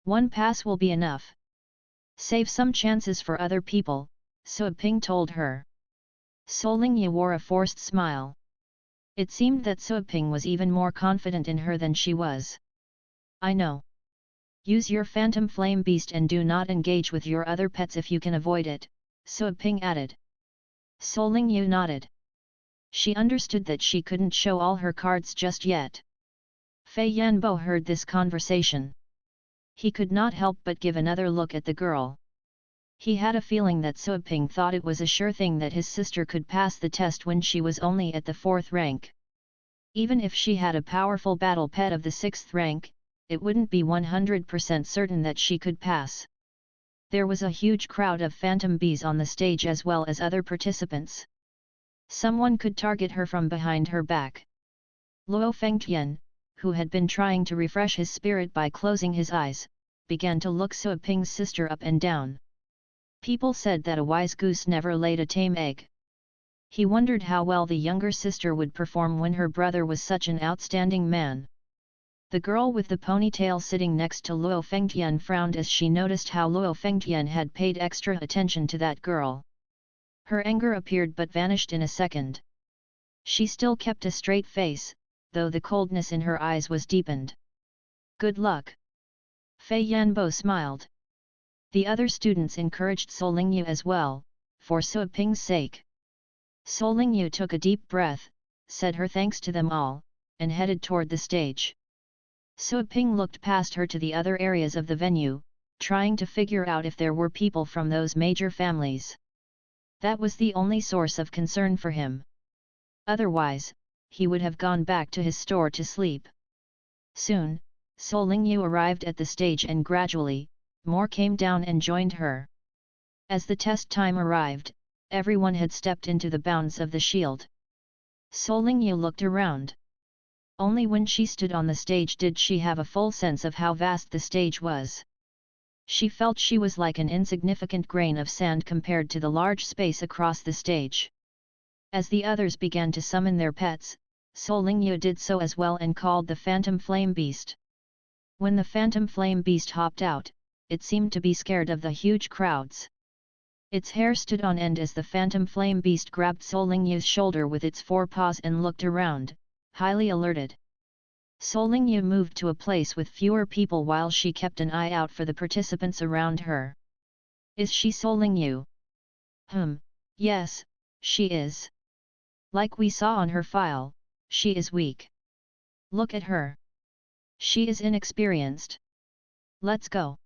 One pass will be enough. Save some chances for other people, So Ping told her. Solingyu wore a forced smile. It seemed that So Ping was even more confident in her than she was. I know. Use your phantom flame beast and do not engage with your other pets if you can avoid it, So Ping added. Solingyu nodded. She understood that she couldn't show all her cards just yet. Fei Yanbo heard this conversation. He could not help but give another look at the girl. He had a feeling that So Ping thought it was a sure thing that his sister could pass the test when she was only at the 4th rank. Even if she had a powerful battle pet of the 6th rank, it wouldn't be 100% certain that she could pass. There was a huge crowd of phantom bees on the stage as well as other participants. Someone could target her from behind her back. Luo Fengtian, who had been trying to refresh his spirit by closing his eyes, began to look So Ping's sister up and down. People said that a wise goose never laid a tame egg. He wondered how well the younger sister would perform when her brother was such an outstanding man. The girl with the ponytail sitting next to Luo Fengtian frowned as she noticed how Luo Fengtian had paid extra attention to that girl. Her anger appeared but vanished in a second. She still kept a straight face, though the coldness in her eyes was deepened. Good luck. Fei Yanbo smiled. The other students encouraged Solingyu as well, for So Ping's sake. Solingyu took a deep breath, said her thanks to them all, and headed toward the stage. So Ping looked past her to the other areas of the venue, trying to figure out if there were people from those major families. That was the only source of concern for him. Otherwise, he would have gone back to his store to sleep. Soon, Solingyu arrived at the stage and gradually, more came down and joined her. As the test time arrived, everyone had stepped into the bounds of the shield. Solingyu looked around. Only when she stood on the stage did she have a full sense of how vast the stage was. She felt she was like an insignificant grain of sand compared to the large space across the stage. As the others began to summon their pets, Solingyu did so as well and called the Phantom Flame Beast. When the Phantom Flame Beast hopped out, it seemed to be scared of the huge crowds. Its hair stood on end as the Phantom Flame Beast grabbed Solingyu's shoulder with its 4 paws and looked around, highly alerted. Solingyu moved to a place with fewer people while she kept an eye out for the participants around her. Is she Solingyu? Yes, she is. Like we saw on her file, she is weak. Look at her. She is inexperienced. Let's go.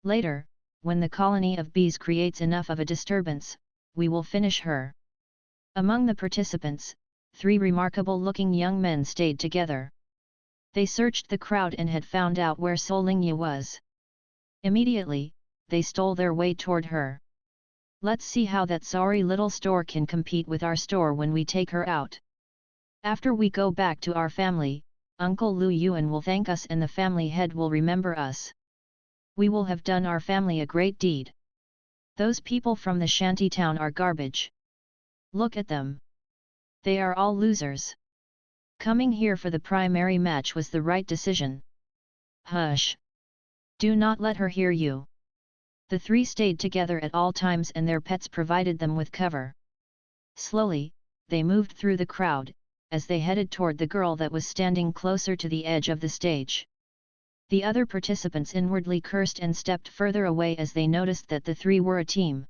Later, when the colony of bees creates enough of a disturbance, we will finish her. Among the participants, 3 remarkable-looking young men stayed together. They searched the crowd and had found out where Solingyu was. Immediately, they stole their way toward her. Let's see how that sorry little store can compete with our store when we take her out. After we go back to our family, Uncle Lu Yuan will thank us and the family head will remember us. We will have done our family a great deed. Those people from the shanty town are garbage. Look at them. They are all losers. Coming here for the primary match was the right decision. Hush! Do not let her hear you. The 3 stayed together at all times and their pets provided them with cover. Slowly, they moved through the crowd, as they headed toward the girl that was standing closer to the edge of the stage. The other participants inwardly cursed and stepped further away as they noticed that the 3 were a team.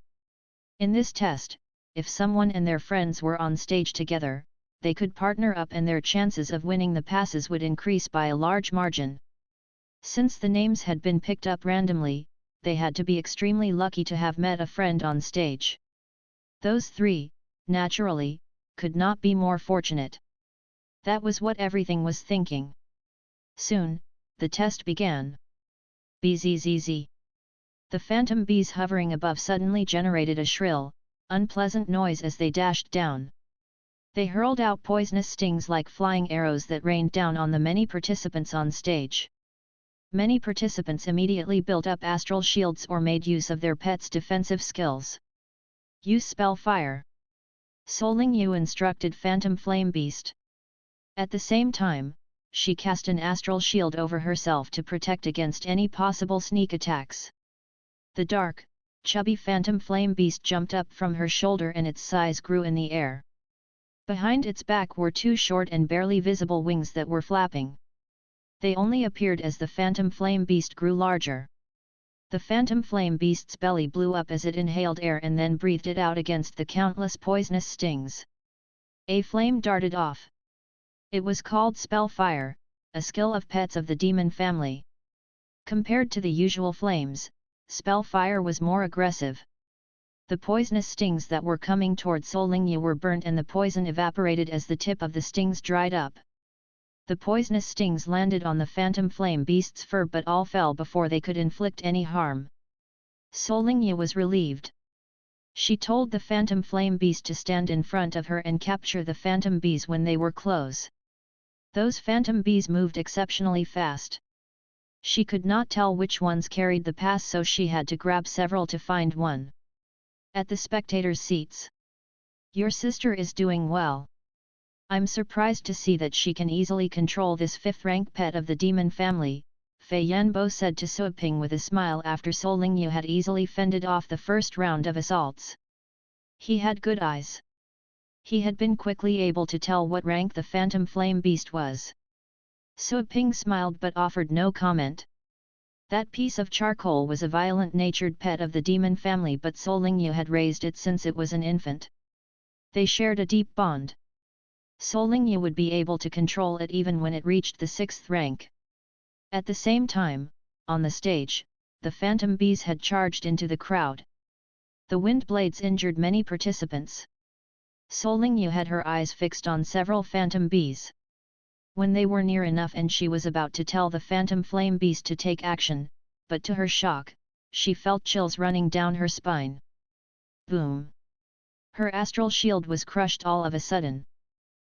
In this test, if someone and their friends were on stage together, they could partner up and their chances of winning the passes would increase by a large margin. Since the names had been picked up randomly, they had to be extremely lucky to have met a friend on stage. Those 3, naturally, could not be more fortunate. That was what everything was thinking. Soon, the test began. Bzzz. The phantom bees hovering above suddenly generated a shrill, unpleasant noise as they dashed down. They hurled out poisonous stings like flying arrows that rained down on the many participants on stage. Many participants immediately built up astral shields or made use of their pets' defensive skills. Use spell fire. Solingyu instructed Phantom Flame Beast. At the same time, she cast an astral shield over herself to protect against any possible sneak attacks. The dark, chubby phantom flame beast jumped up from her shoulder and its size grew in the air. Behind its back were two short and barely visible wings that were flapping. They only appeared as the phantom flame beast grew larger. The phantom flame beast's belly blew up as it inhaled air and then breathed it out against the countless poisonous stings. A flame darted off. It was called Spell Fire, a skill of pets of the demon family. Compared to the usual flames, Spell Fire was more aggressive. The poisonous stings that were coming toward Solingya were burnt and the poison evaporated as the tip of the stings dried up. The poisonous stings landed on the phantom flame beast's fur but all fell before they could inflict any harm. Solingya was relieved. She told the phantom flame beast to stand in front of her and capture the phantom bees when they were close. Those phantom bees moved exceptionally fast. She could not tell which ones carried the pass, so she had to grab several to find one. At the spectators' seats. Your sister is doing well. I'm surprised to see that she can easily control this fifth-rank pet of the demon family, Fei Yanbo said to Suoping with a smile after Solingya had easily fended off the first round of assaults. He had good eyes. He had been quickly able to tell what rank the phantom flame beast was. Suoping smiled but offered no comment. That piece of charcoal was a violent-natured pet of the demon family, but Solingya had raised it since it was an infant. They shared a deep bond. Solingya would be able to control it even when it reached the 6th rank. At the same time, on the stage, the phantom bees had charged into the crowd. The wind blades injured many participants. Solingya had her eyes fixed on several phantom bees. When they were near enough and she was about to tell the phantom flame beast to take action, but to her shock, she felt chills running down her spine. Boom! Her astral shield was crushed all of a sudden.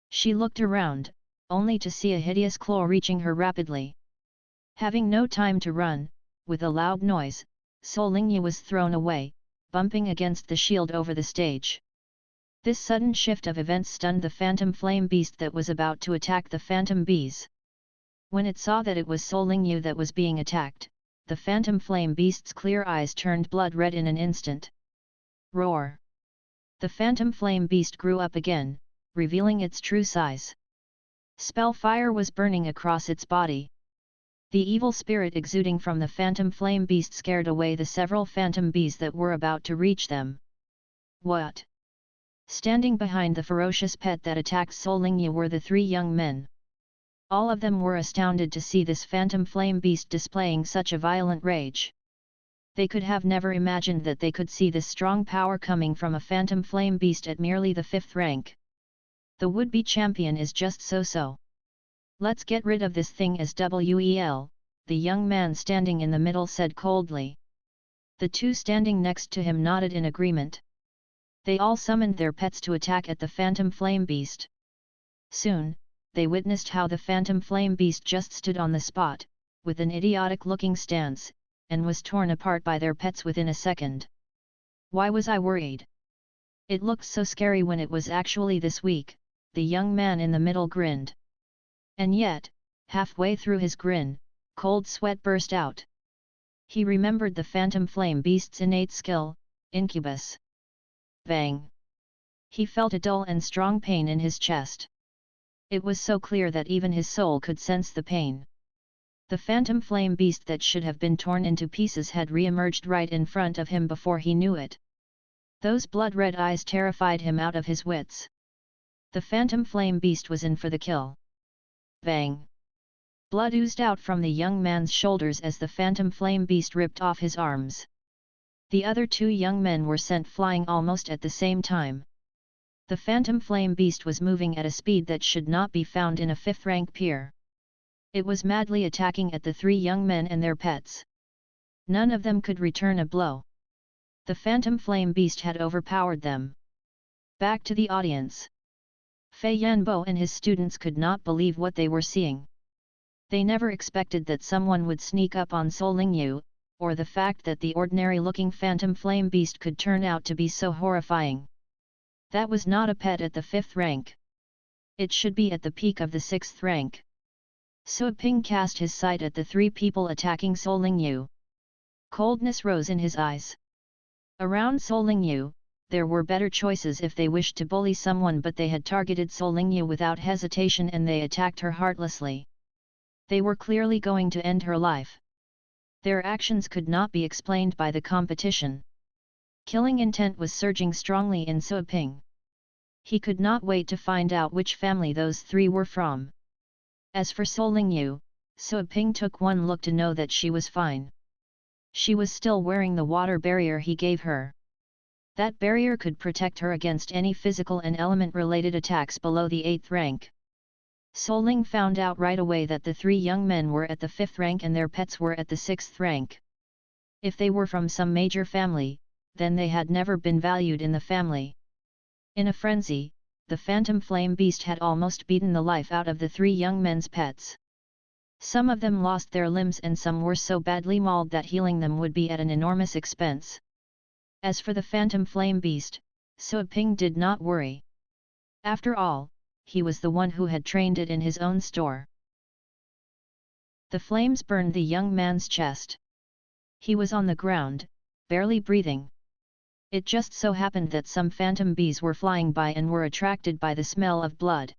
She looked around, only to see a hideous claw reaching her rapidly. Having no time to run, with a loud noise, Solingya was thrown away, bumping against the shield over the stage. This sudden shift of events stunned the phantom flame beast that was about to attack the phantom bees. When it saw that it was Solingya that was being attacked, the phantom flame beast's clear eyes turned blood red in an instant. Roar! The phantom flame beast grew up again, revealing its true size. Spell fire was burning across its body. The evil spirit exuding from the phantom flame beast scared away the several phantom bees that were about to reach them. What? Standing behind the ferocious pet that attacked Solingya were the three young men. All of them were astounded to see this phantom flame beast displaying such a violent rage. They could have never imagined that they could see this strong power coming from a phantom flame beast at merely the 5th rank. The would-be champion is just so-so. Let's get rid of this thing as well, the young man standing in the middle said coldly. The two standing next to him nodded in agreement. They all summoned their pets to attack at the phantom flame beast. Soon, they witnessed how the phantom flame beast just stood on the spot, with an idiotic-looking stance, and was torn apart by their pets within a second. Why was I worried? It looked so scary when it was actually this weak, the young man in the middle grinned. And yet, halfway through his grin, cold sweat burst out. He remembered the phantom flame beast's innate skill, incubus. Bang! He felt a dull and strong pain in his chest. It was so clear that even his soul could sense the pain. The phantom flame beast that should have been torn into pieces had re-emerged right in front of him before he knew it. Those blood-red eyes terrified him out of his wits. The phantom flame beast was in for the kill. Bang! Blood oozed out from the young man's shoulders as the phantom flame beast ripped off his arms. The other two young men were sent flying almost at the same time. The phantom flame beast was moving at a speed that should not be found in a 5th-rank peer. It was madly attacking at the three young men and their pets. None of them could return a blow. The phantom flame beast had overpowered them. Back to the audience. Fei Yanbo and his students could not believe what they were seeing. They never expected that someone would sneak up on Solingya, or the fact that the ordinary-looking phantom flame beast could turn out to be so horrifying. That was not a pet at the 5th rank. It should be at the peak of the 6th rank. Suo Ping cast his sight at the three people attacking Sol Lingyu. Coldness rose in his eyes. Around Sol Lingyu, there were better choices if they wished to bully someone, but they had targeted Sol Lingyu without hesitation and they attacked her heartlessly. They were clearly going to end her life. Their actions could not be explained by the competition. Killing intent was surging strongly in Suo Ping. He could not wait to find out which family those three were from. As for Sol Lingyu, Suo Ping took one look to know that she was fine. She was still wearing the water barrier he gave her. That barrier could protect her against any physical and element-related attacks below the 8th rank. Sol Ling found out right away that the three young men were at the 5th rank and their pets were at the 6th rank. If they were from some major family, then they had never been valued in the family. In a frenzy, the phantom flame beast had almost beaten the life out of the three young men's pets. Some of them lost their limbs and some were so badly mauled that healing them would be at an enormous expense. As for the phantom flame beast, Suo Ping did not worry. After all, he was the one who had trained it in his own store. The flames burned the young man's chest. He was on the ground, barely breathing. It just so happened that some phantom bees were flying by and were attracted by the smell of blood.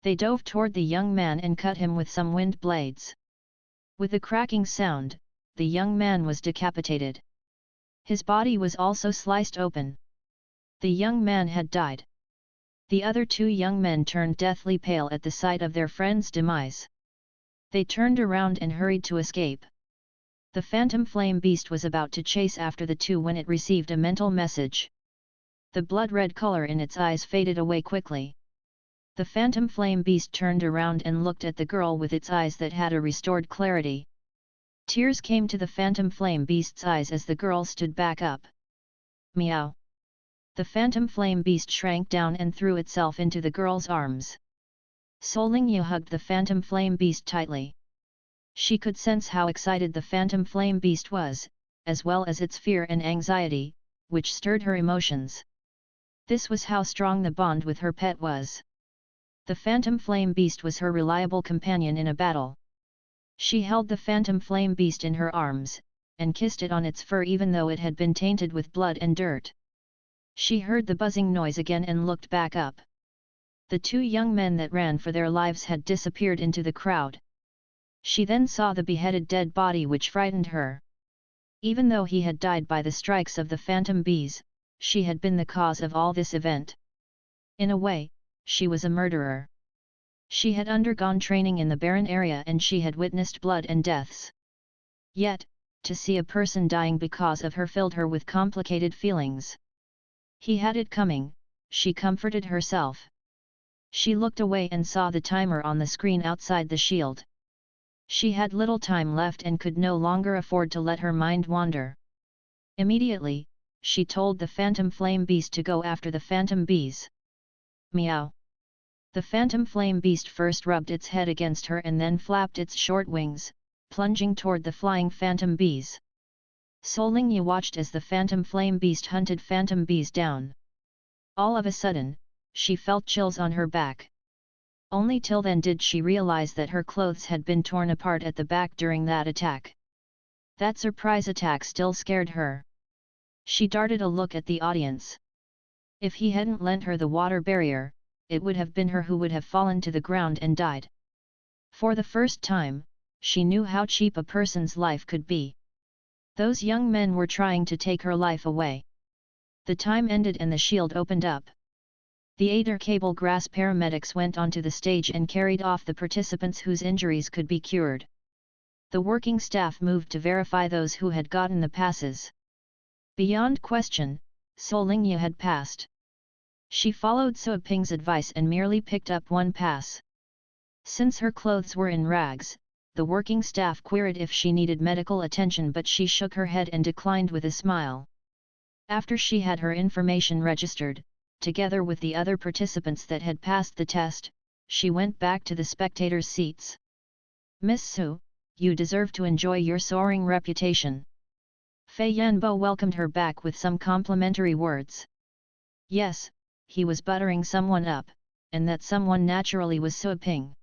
They dove toward the young man and cut him with some wind blades. With a cracking sound, the young man was decapitated. His body was also sliced open. The young man had died. The other two young men turned deathly pale at the sight of their friend's demise. They turned around and hurried to escape. The phantom flame beast was about to chase after the two when it received a mental message. The blood-red color in its eyes faded away quickly. The phantom flame beast turned around and looked at the girl with its eyes that had a restored clarity. Tears came to the phantom flame beast's eyes as the girl stood back up. Meow! The phantom flame beast shrank down and threw itself into the girl's arms. Sol Lingyu hugged the phantom flame beast tightly. She could sense how excited the phantom flame beast was, as well as its fear and anxiety, which stirred her emotions. This was how strong the bond with her pet was. The phantom flame beast was her reliable companion in a battle. She held the phantom flame beast in her arms, and kissed it on its fur even though it had been tainted with blood and dirt. She heard the buzzing noise again and looked back up. The two young men that ran for their lives had disappeared into the crowd. She then saw the beheaded dead body which frightened her. Even though he had died by the strikes of the phantom bees, she had been the cause of all this event. In a way, she was a murderer. She had undergone training in the barren area and she had witnessed blood and deaths. Yet, to see a person dying because of her filled her with complicated feelings. He had it coming, she comforted herself. She looked away and saw the timer on the screen outside the shield. She had little time left and could no longer afford to let her mind wander. Immediately, she told the phantom flame beast to go after the phantom bees. Meow! The phantom flame beast first rubbed its head against her and then flapped its short wings, plunging toward the flying phantom bees. Sol Lingyu watched as the phantom flame beast hunted phantom bees down. All of a sudden, she felt chills on her back. Only till then did she realize that her clothes had been torn apart at the back during that attack. That surprise attack still scared her. She darted a look at the audience. If he hadn't lent her the water barrier, it would have been her who would have fallen to the ground and died. For the first time, she knew how cheap a person's life could be. Those young men were trying to take her life away. The time ended and the shield opened up. The Ader Cable Grass paramedics went onto the stage and carried off the participants whose injuries could be cured. The working staff moved to verify those who had gotten the passes. Beyond question, Sol Lingyu had passed. She followed Suo Ping's advice and merely picked up one pass. Since her clothes were in rags, the working staff queried if she needed medical attention, but she shook her head and declined with a smile. After she had her information registered, together with the other participants that had passed the test, she went back to the spectators' seats. Miss Su, you deserve to enjoy your soaring reputation. Fei Yanbo welcomed her back with some complimentary words. Yes, he was buttering someone up, and that someone naturally was Suo Ping.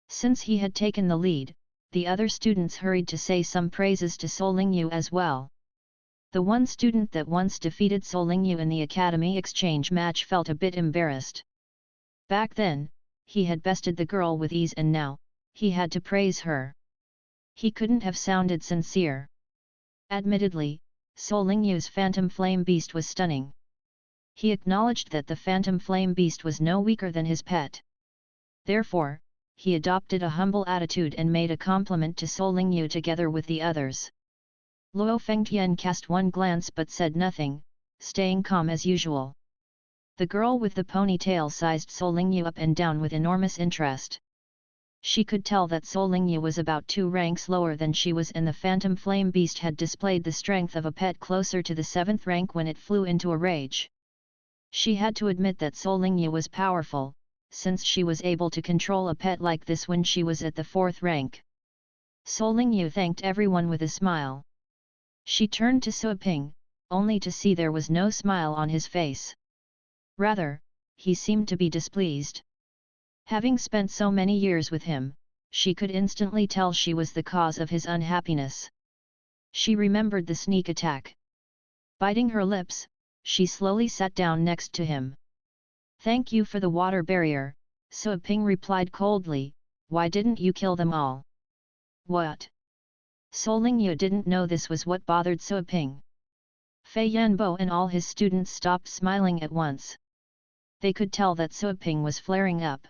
Since he had taken the lead, the other students hurried to say some praises to Solingyu as well. The one student that once defeated Solingyu in the academy exchange match felt a bit embarrassed. Back then, he had bested the girl with ease and now, he had to praise her. He couldn't have sounded sincere. Admittedly, Solingyu's phantom flame beast was stunning. He acknowledged that the phantom flame beast was no weaker than his pet. Therefore, he adopted a humble attitude and made a compliment to Solingyu together with the others. Luo Fengtian cast one glance but said nothing, staying calm as usual. The girl with the ponytail sized Solingyu up and down with enormous interest. She could tell that Solingyu was about 2 ranks lower than she was, and the phantom flame beast had displayed the strength of a pet closer to the 7th rank when it flew into a rage. She had to admit that Solingyu was powerful, since she was able to control a pet like this when she was at the 4th rank. Solingyu thanked everyone with a smile. She turned to Suoping, only to see there was no smile on his face. Rather, he seemed to be displeased. Having spent so many years with him, she could instantly tell she was the cause of his unhappiness. She remembered the sneak attack. Biting her lips, she slowly sat down next to him. "Thank you for the water barrier," Suoping replied coldly. "Why didn't you kill them all?" "What?" Solingyu didn't know this was what bothered Suoping. Fei Yanbo and all his students stopped smiling at once. They could tell that Suoping was flaring up.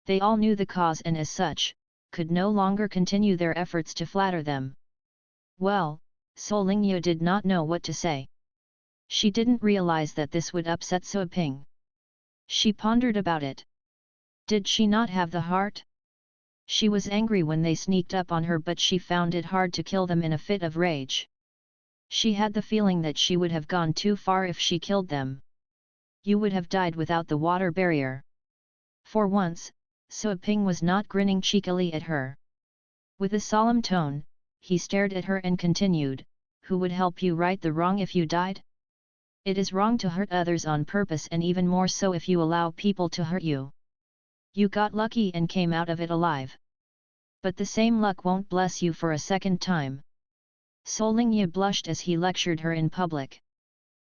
They all knew the cause and as such, could no longer continue their efforts to flatter them. Well, Solingyu did not know what to say. She didn't realize that this would upset Suoping. She pondered about it. Did she not have the heart? She was angry when they sneaked up on her, but she found it hard to kill them in a fit of rage. She had the feeling that she would have gone too far if she killed them. "You would have died without the water barrier." For once, Suoping was not grinning cheekily at her. With a solemn tone, he stared at her and continued, "Who would help you right the wrong if you died? It is wrong to hurt others on purpose, and even more so if you allow people to hurt you. You got lucky and came out of it alive. But the same luck won't bless you for a second time." Solingyu blushed as he lectured her in public.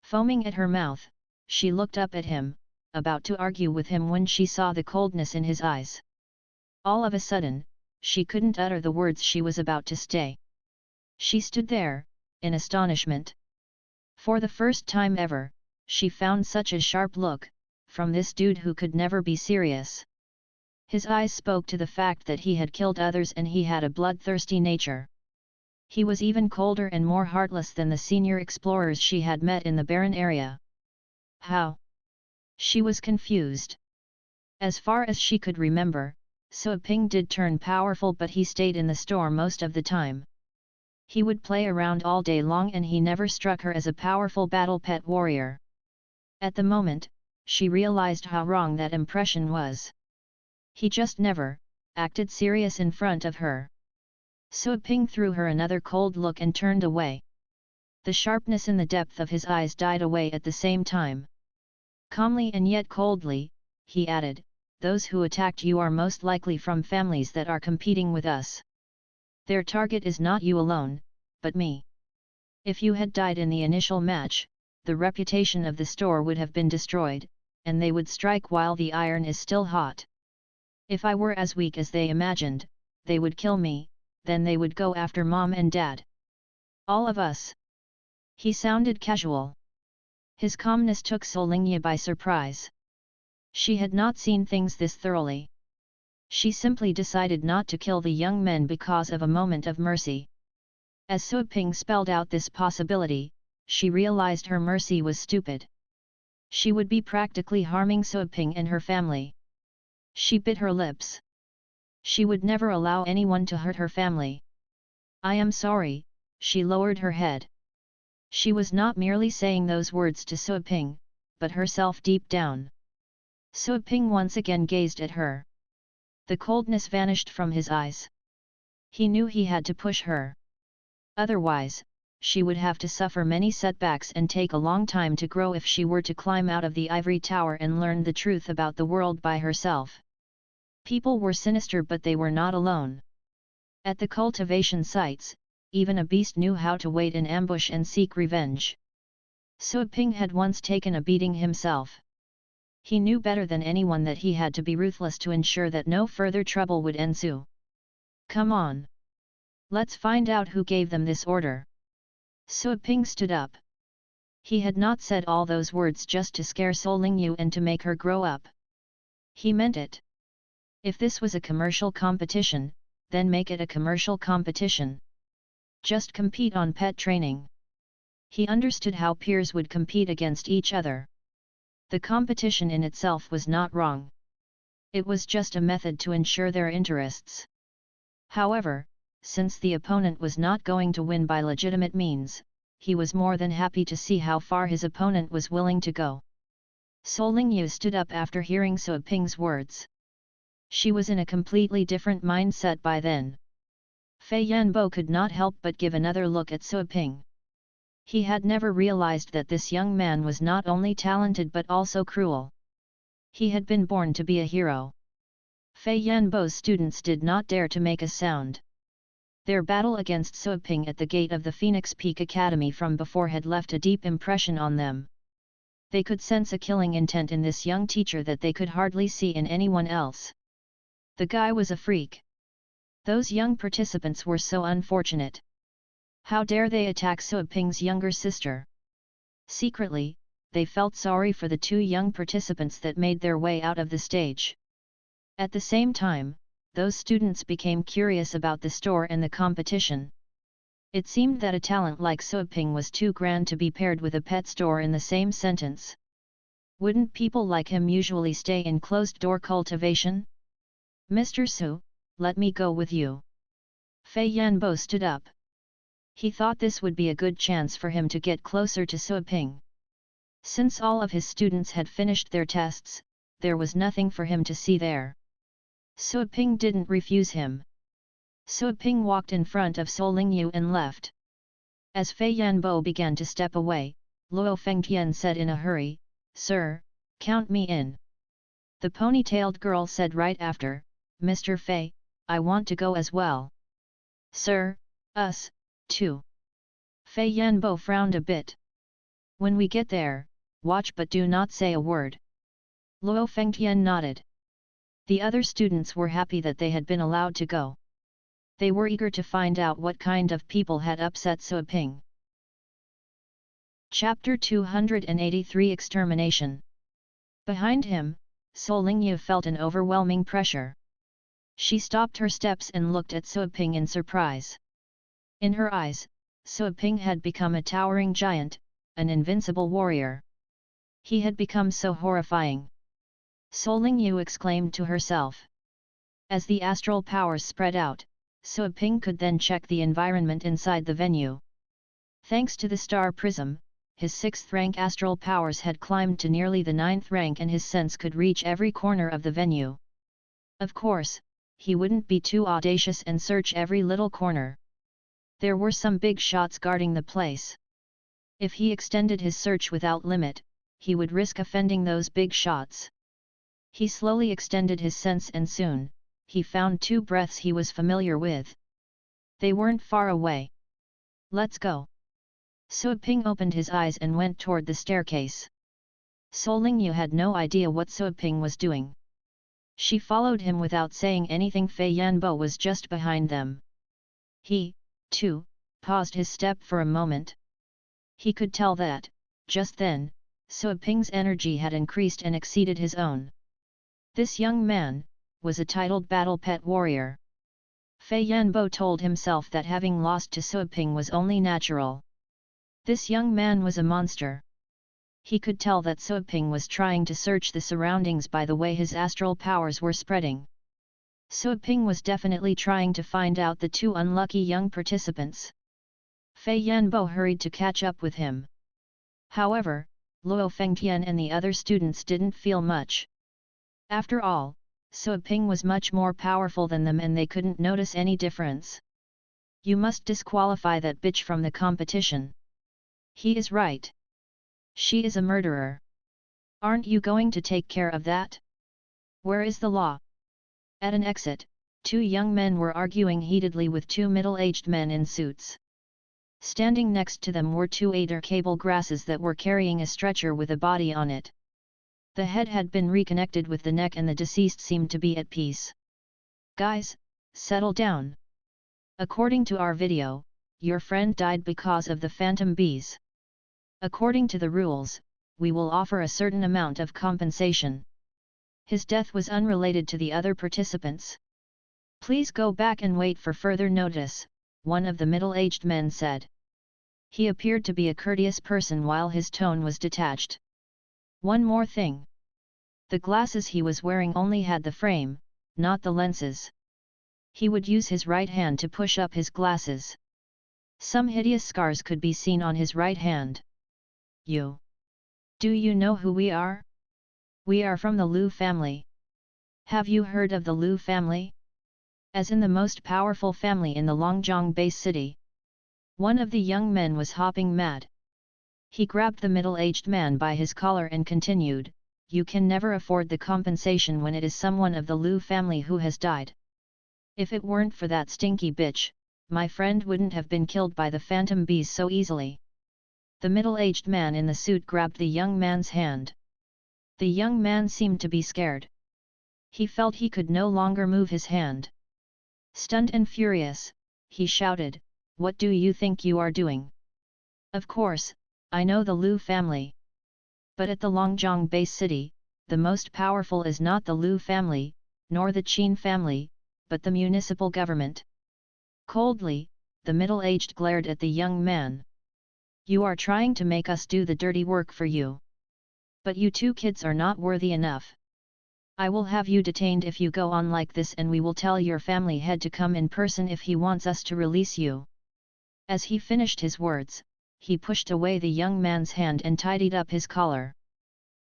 Foaming at her mouth, she looked up at him, about to argue with him when she saw the coldness in his eyes. All of a sudden, she couldn't utter the words she was about to say. She stood there, in astonishment. For the first time ever, she found such a sharp look, from this dude who could never be serious. His eyes spoke to the fact that he had killed others and he had a bloodthirsty nature. He was even colder and more heartless than the senior explorers she had met in the barren area. How? She was confused. As far as she could remember, Suoping did turn powerful, but he stayed in the store most of the time. He would play around all day long and he never struck her as a powerful battle pet warrior. At the moment, she realized how wrong that impression was. He just never acted serious in front of her. Suoping threw her another cold look and turned away. The sharpness in the depth of his eyes died away at the same time. Calmly and yet coldly, he added, "Those who attacked you are most likely from families that are competing with us. Their target is not you alone, but me. If you had died in the initial match, the reputation of the store would have been destroyed, and they would strike while the iron is still hot. If I were as weak as they imagined, they would kill me, then they would go after Mom and Dad. All of us." He sounded casual. His calmness took Solingyu by surprise. She had not seen things this thoroughly. She simply decided not to kill the young men because of a moment of mercy. As Suoping spelled out this possibility, she realized her mercy was stupid. She would be practically harming Suoping and her family. She bit her lips. She would never allow anyone to hurt her family. "I am sorry," she lowered her head. She was not merely saying those words to Suoping, but herself deep down. Suoping once again gazed at her. The coldness vanished from his eyes. He knew he had to push her. Otherwise, she would have to suffer many setbacks and take a long time to grow if she were to climb out of the ivory tower and learn the truth about the world by herself. People were sinister, but they were not alone. At the cultivation sites, even a beast knew how to wait in ambush and seek revenge. Suo Ping had once taken a beating himself. He knew better than anyone that he had to be ruthless to ensure that no further trouble would ensue. Come on. Let's find out who gave them this order. Suo Ping stood up. He had not said all those words just to scare Sol Lingyu and to make her grow up. He meant it. If this was a commercial competition, then make it a commercial competition. Just compete on pet training. He understood how peers would compete against each other. The competition in itself was not wrong. It was just a method to ensure their interests. However, since the opponent was not going to win by legitimate means, he was more than happy to see how far his opponent was willing to go. Sol Lingyu stood up after hearing Suo Ping's words. She was in a completely different mindset by then. Fei Yanbo could not help but give another look at Suo Ping. He had never realized that this young man was not only talented but also cruel. He had been born to be a hero. Fei Yanbo's students did not dare to make a sound. Their battle against Suo Ping at the gate of the Phoenix Peak Academy from before had left a deep impression on them. They could sense a killing intent in this young teacher that they could hardly see in anyone else. The guy was a freak. Those young participants were so unfortunate. How dare they attack Suo Ping's younger sister? Secretly, they felt sorry for the two young participants that made their way out of the stage. At the same time, those students became curious about the store and the competition. It seemed that a talent like Suo Ping was too grand to be paired with a pet store in the same sentence. Wouldn't people like him usually stay in closed-door cultivation? Mr. Su, let me go with you. Fei Yanbo stood up. He thought this would be a good chance for him to get closer to Suo Ping. Since all of his students had finished their tests, there was nothing for him to see there. Suo Ping didn't refuse him. Suo Ping walked in front of Sol Lingyu and left. As Fei Yanbo began to step away, Luo Fengtian said in a hurry, "Sir, count me in." The ponytailed girl said right after, "Mr. Fei, I want to go as well." "Sir, us, too." Fei Yanbo frowned a bit. "When we get there, watch but do not say a word." Luo Fengtian nodded. The other students were happy that they had been allowed to go. They were eager to find out what kind of people had upset Suo Ping. Chapter 283 Extermination. Behind him, Sol Lingyu felt an overwhelming pressure. She stopped her steps and looked at Suo Ping in surprise. In her eyes, Suo Ping had become a towering giant, an invincible warrior. He had become so horrifying. Sol Lingyu exclaimed to herself. As the astral powers spread out, Suo Ping could then check the environment inside the venue. Thanks to the star prism, his 6th rank astral powers had climbed to nearly the 9th rank and his sense could reach every corner of the venue. Of course, he wouldn't be too audacious and search every little corner. There were some big shots guarding the place. If he extended his search without limit, he would risk offending those big shots. He slowly extended his sense and soon, he found 2 breaths he was familiar with. They weren't far away. "Let's go." Suo Ping opened his eyes and went toward the staircase. Sol Lingyu had no idea what Suo Ping was doing. She followed him without saying anything. Fei Yanbo was just behind them. He, too, paused his step for a moment. He could tell that, just then, Suo Ping's energy had increased and exceeded his own. This young man was a titled battle pet warrior. Fei Yanbo told himself that having lost to Suo Ping was only natural. This young man was a monster. He could tell that Suo Ping was trying to search the surroundings by the way his astral powers were spreading. Suo Ping was definitely trying to find out the 2 unlucky young participants. Fei Yanbo hurried to catch up with him. However, Luo Fengtian and the other students didn't feel much. After all, Suo Ping was much more powerful than them and they couldn't notice any difference. "You must disqualify that bitch from the competition." "He is right. She is a murderer. Aren't you going to take care of that? Where is the law?" At an exit, two young men were arguing heatedly with two middle-aged men in suits. Standing next to them were two eider cable grasses that were carrying a stretcher with a body on it. The head had been reconnected with the neck and the deceased seemed to be at peace. "Guys, settle down. According to our video, your friend died because of the phantom bees. According to the rules, we will offer a certain amount of compensation. His death was unrelated to the other participants. Please go back and wait for further notice," one of the middle-aged men said. He appeared to be a courteous person while his tone was detached. "One more thing. The glasses he was wearing only had the frame, not the lenses. He would use his right hand to push up his glasses. Some hideous scars could be seen on his right hand. Do you know who we are? We are from the Liu family. Have you heard of the Liu family? As in the most powerful family in the Longjiang base city." One of the young men was hopping mad. He grabbed the middle-aged man by his collar and continued, "You can never afford the compensation when it is someone of the Liu family who has died. If it weren't for that stinky bitch, my friend wouldn't have been killed by the phantom bees so easily." The middle-aged man in the suit grabbed the young man's hand. The young man seemed to be scared. He felt he could no longer move his hand. Stunned and furious, he shouted, "What do you think you are doing? Of course, I know the Liu family. But at the Longjiang base city, the most powerful is not the Liu family, nor the Qin family, but the municipal government." Coldly, the middle-aged glared at the young man. "You are trying to make us do the dirty work for you. But you two kids are not worthy enough. I will have you detained if you go on like this, and we will tell your family head to come in person if he wants us to release you." As he finished his words, he pushed away the young man's hand and tidied up his collar.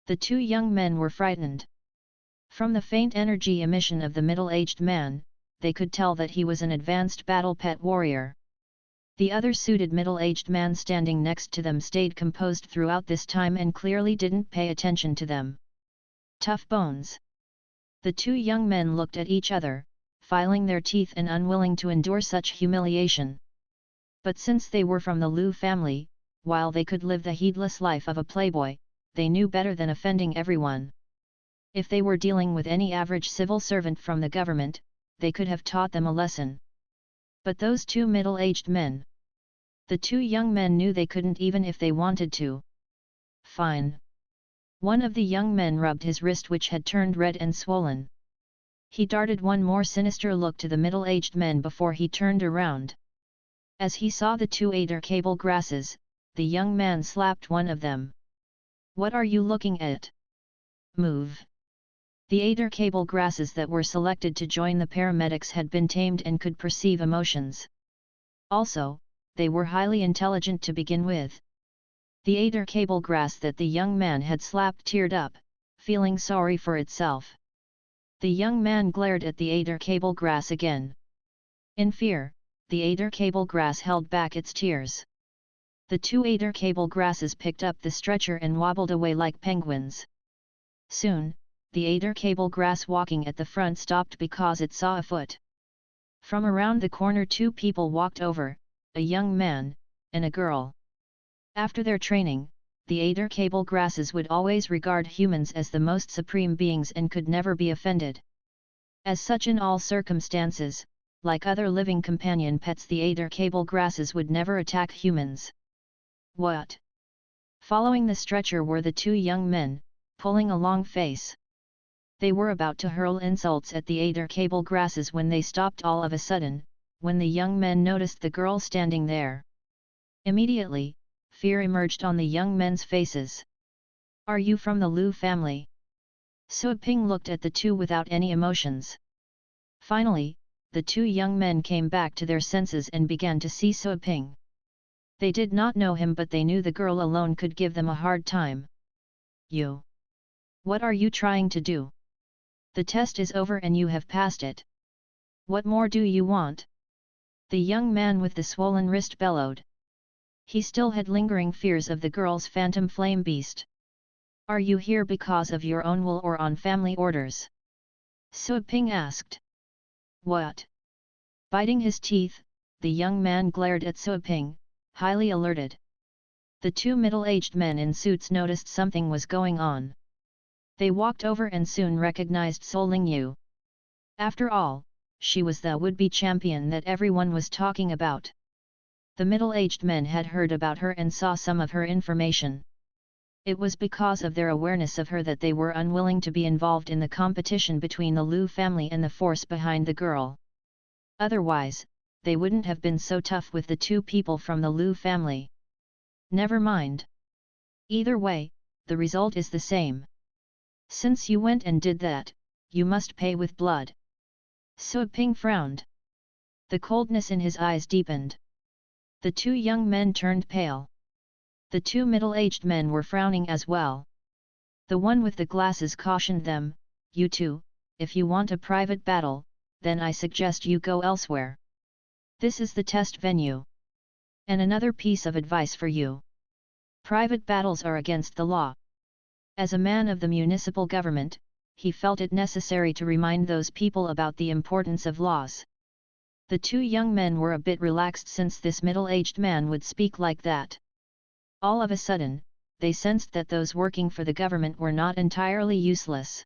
The two young men were frightened. From the faint energy emission of the middle-aged man, they could tell that he was an advanced battle pet warrior. The other suited middle-aged man standing next to them stayed composed throughout this time and clearly didn't pay attention to them. Tough bones. The two young men looked at each other, filing their teeth and unwilling to endure such humiliation. But since they were from the Liu family, while they could live the heedless life of a playboy, they knew better than offending everyone. If they were dealing with any average civil servant from the government, they could have taught them a lesson. But those two middle-aged men. The two young men knew they couldn't even if they wanted to. "Fine." One of the young men rubbed his wrist, which had turned red and swollen. He darted one more sinister look to the middle-aged men before he turned around. As he saw the two eider cable grasses, the young man slapped one of them. "What are you looking at? Move." The eider cable grasses that were selected to join the paramedics had been tamed and could perceive emotions. Also, they were highly intelligent to begin with. The eider cable grass that the young man had slapped teared up, feeling sorry for itself. The young man glared at the eider cable grass again. In fear, the eider cable grass held back its tears. The two eider cable grasses picked up the stretcher and wobbled away like penguins. Soon, the eider cable grass walking at the front stopped because it saw a foot. From around the corner two people walked over, a young man, and a girl. After their training, the eider cable grasses would always regard humans as the most supreme beings and could never be offended. As such, in all circumstances, like other living companion pets, the eider cable grasses would never attack humans. "What?" Following the stretcher were the two young men, pulling a long face. They were about to hurl insults at the eider cable grasses when they stopped all of a sudden, when the young men noticed the girl standing there. Immediately, fear emerged on the young men's faces. "Are you from the Liu family?" Su Ping looked at the two without any emotions. Finally, the two young men came back to their senses and began to see Su Ping. They did not know him, but they knew the girl alone could give them a hard time. "You? What are you trying to do? The test is over and you have passed it. What more do you want?" The young man with the swollen wrist bellowed. He still had lingering fears of the girl's phantom flame beast. "Are you here because of your own will or on family orders?" Suaping asked. What? Biting his teeth, the young man glared at Suaping, highly alerted. The two middle-aged men in suits noticed something was going on. They walked over and soon recognized Solingyu. After all, she was the would-be champion that everyone was talking about. The middle-aged men had heard about her and saw some of her information. It was because of their awareness of her that they were unwilling to be involved in the competition between the Liu family and the force behind the girl. Otherwise, they wouldn't have been so tough with the two people from the Liu family. Never mind. Either way, the result is the same. Since you went and did that, you must pay with blood. Suaping frowned. The coldness in his eyes deepened. The two young men turned pale. The two middle-aged men were frowning as well. The one with the glasses cautioned them, "You two, if you want a private battle, then I suggest you go elsewhere. This is the test venue. And another piece of advice for you. Private battles are against the law." As a man of the municipal government, he felt it necessary to remind those people about the importance of laws. The two young men were a bit relaxed since this middle-aged man would speak like that. All of a sudden, they sensed that those working for the government were not entirely useless.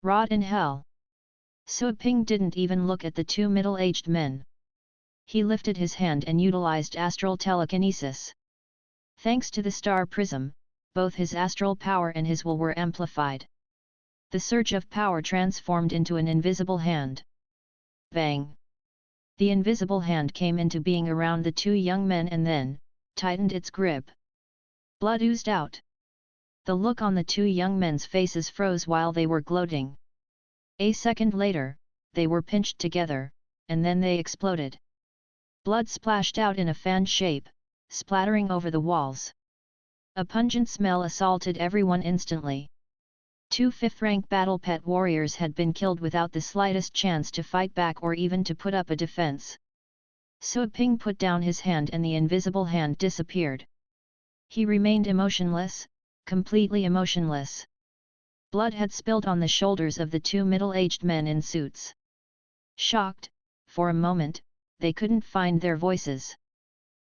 Rot in hell! Suaping didn't even look at the two middle-aged men. He lifted his hand and utilized astral telekinesis. Thanks to the star prism, both his astral power and his will were amplified. The surge of power transformed into an invisible hand. Bang! The invisible hand came into being around the two young men and then tightened its grip. Blood oozed out. The look on the two young men's faces froze while they were gloating. A second later, they were pinched together, and then they exploded. Blood splashed out in a fan shape, splattering over the walls. A pungent smell assaulted everyone instantly. Two fifth-rank battle pet warriors had been killed without the slightest chance to fight back or even to put up a defense. Suaping put down his hand and the invisible hand disappeared. He remained emotionless, completely emotionless. Blood had spilled on the shoulders of the two middle-aged men in suits. Shocked, for a moment, they couldn't find their voices.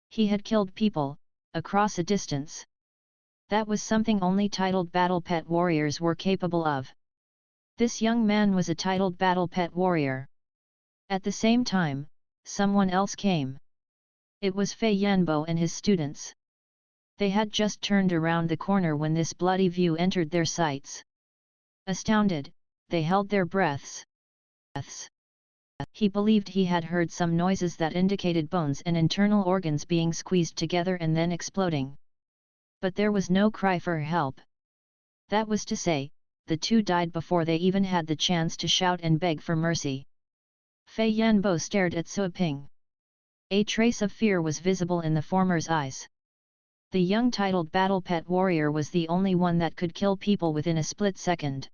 He had killed people, across a distance. That was something only titled battle pet warriors were capable of. This young man was a titled battle pet warrior. At the same time, someone else came. It was Fei Yanbo and his students. They had just turned around the corner when this bloody view entered their sights. Astounded, they held their breaths. He believed he had heard some noises that indicated bones and internal organs being squeezed together and then exploding. But there was no cry for help. That was to say, the two died before they even had the chance to shout and beg for mercy. Fei Yanbo stared at Suaping. A trace of fear was visible in the former's eyes. The young titled battle pet warrior was the only one that could kill people within a split second.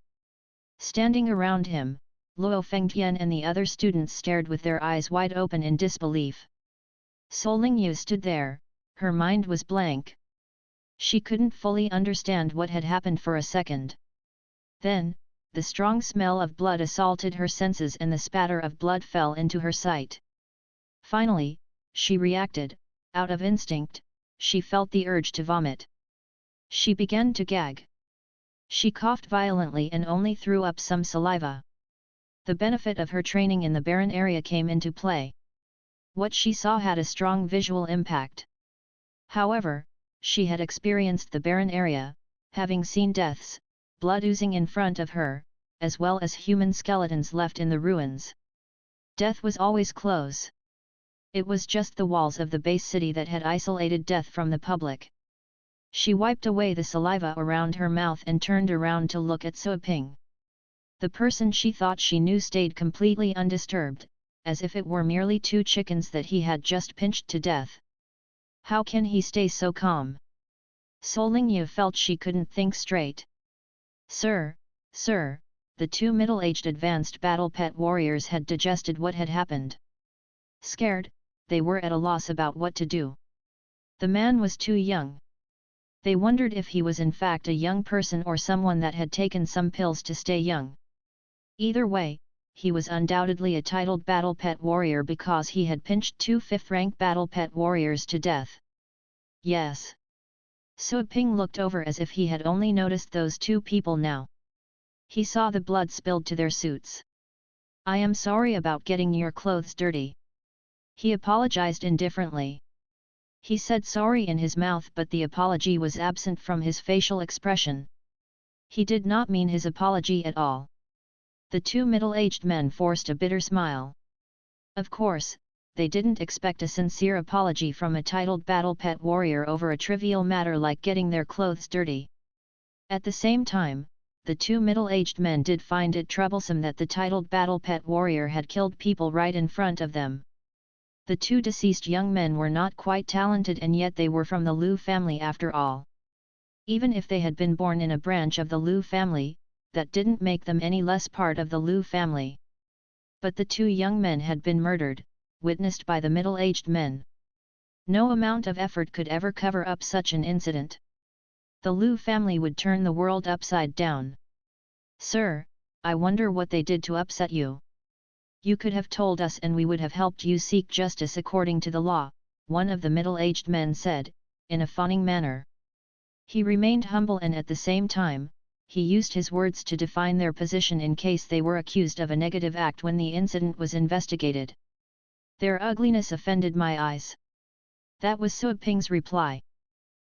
Standing around him, Luo Fengtian and the other students stared with their eyes wide open in disbelief. Solingyu stood there, her mind was blank. She couldn't fully understand what had happened for a second. Then, the strong smell of blood assaulted her senses and the spatter of blood fell into her sight. Finally, she reacted. Out of instinct, she felt the urge to vomit. She began to gag. She coughed violently and only threw up some saliva. The benefit of her training in the barren area came into play. What she saw had a strong visual impact. However, she had experienced the barren area, having seen deaths, blood oozing in front of her, as well as human skeletons left in the ruins. Death was always close. It was just the walls of the base city that had isolated death from the public. She wiped away the saliva around her mouth and turned around to look at Suaping. The person she thought she knew stayed completely undisturbed, as if it were merely two chickens that he had just pinched to death. How can he stay so calm? Solingyu felt she couldn't think straight. Sir, the two middle-aged advanced battle pet warriors had digested what had happened. Scared, they were at a loss about what to do. The man was too young. They wondered if he was in fact a young person or someone that had taken some pills to stay young. Either way, he was undoubtedly a titled battle pet warrior because he had pinched 2 5th-rank battle pet warriors to death. Yes. Sui Ping looked over as if he had only noticed those 2 people now. He saw the blood spilled to their suits. I am sorry about getting your clothes dirty. He apologized indifferently. He said sorry in his mouth, but the apology was absent from his facial expression. He did not mean his apology at all. The 2 middle-aged men forced a bitter smile. Of course, they didn't expect a sincere apology from a titled battle pet warrior over a trivial matter like getting their clothes dirty. At the same time, the 2 middle-aged men did find it troublesome that the titled battle pet warrior had killed people right in front of them. The 2 deceased young men were not quite talented, and yet they were from the Liu family after all. Even if they had been born in a branch of the Liu family, that didn't make them any less part of the Liu family. But the 2 young men had been murdered, witnessed by the middle-aged men. No amount of effort could ever cover up such an incident. The Liu family would turn the world upside down. Sir, I wonder what they did to upset you. You could have told us and we would have helped you seek justice according to the law, one of the middle-aged men said, in a fawning manner. He remained humble, and at the same time, he used his words to define their position in case they were accused of a negative act when the incident was investigated. Their ugliness offended my eyes. That was Sui Ping's reply.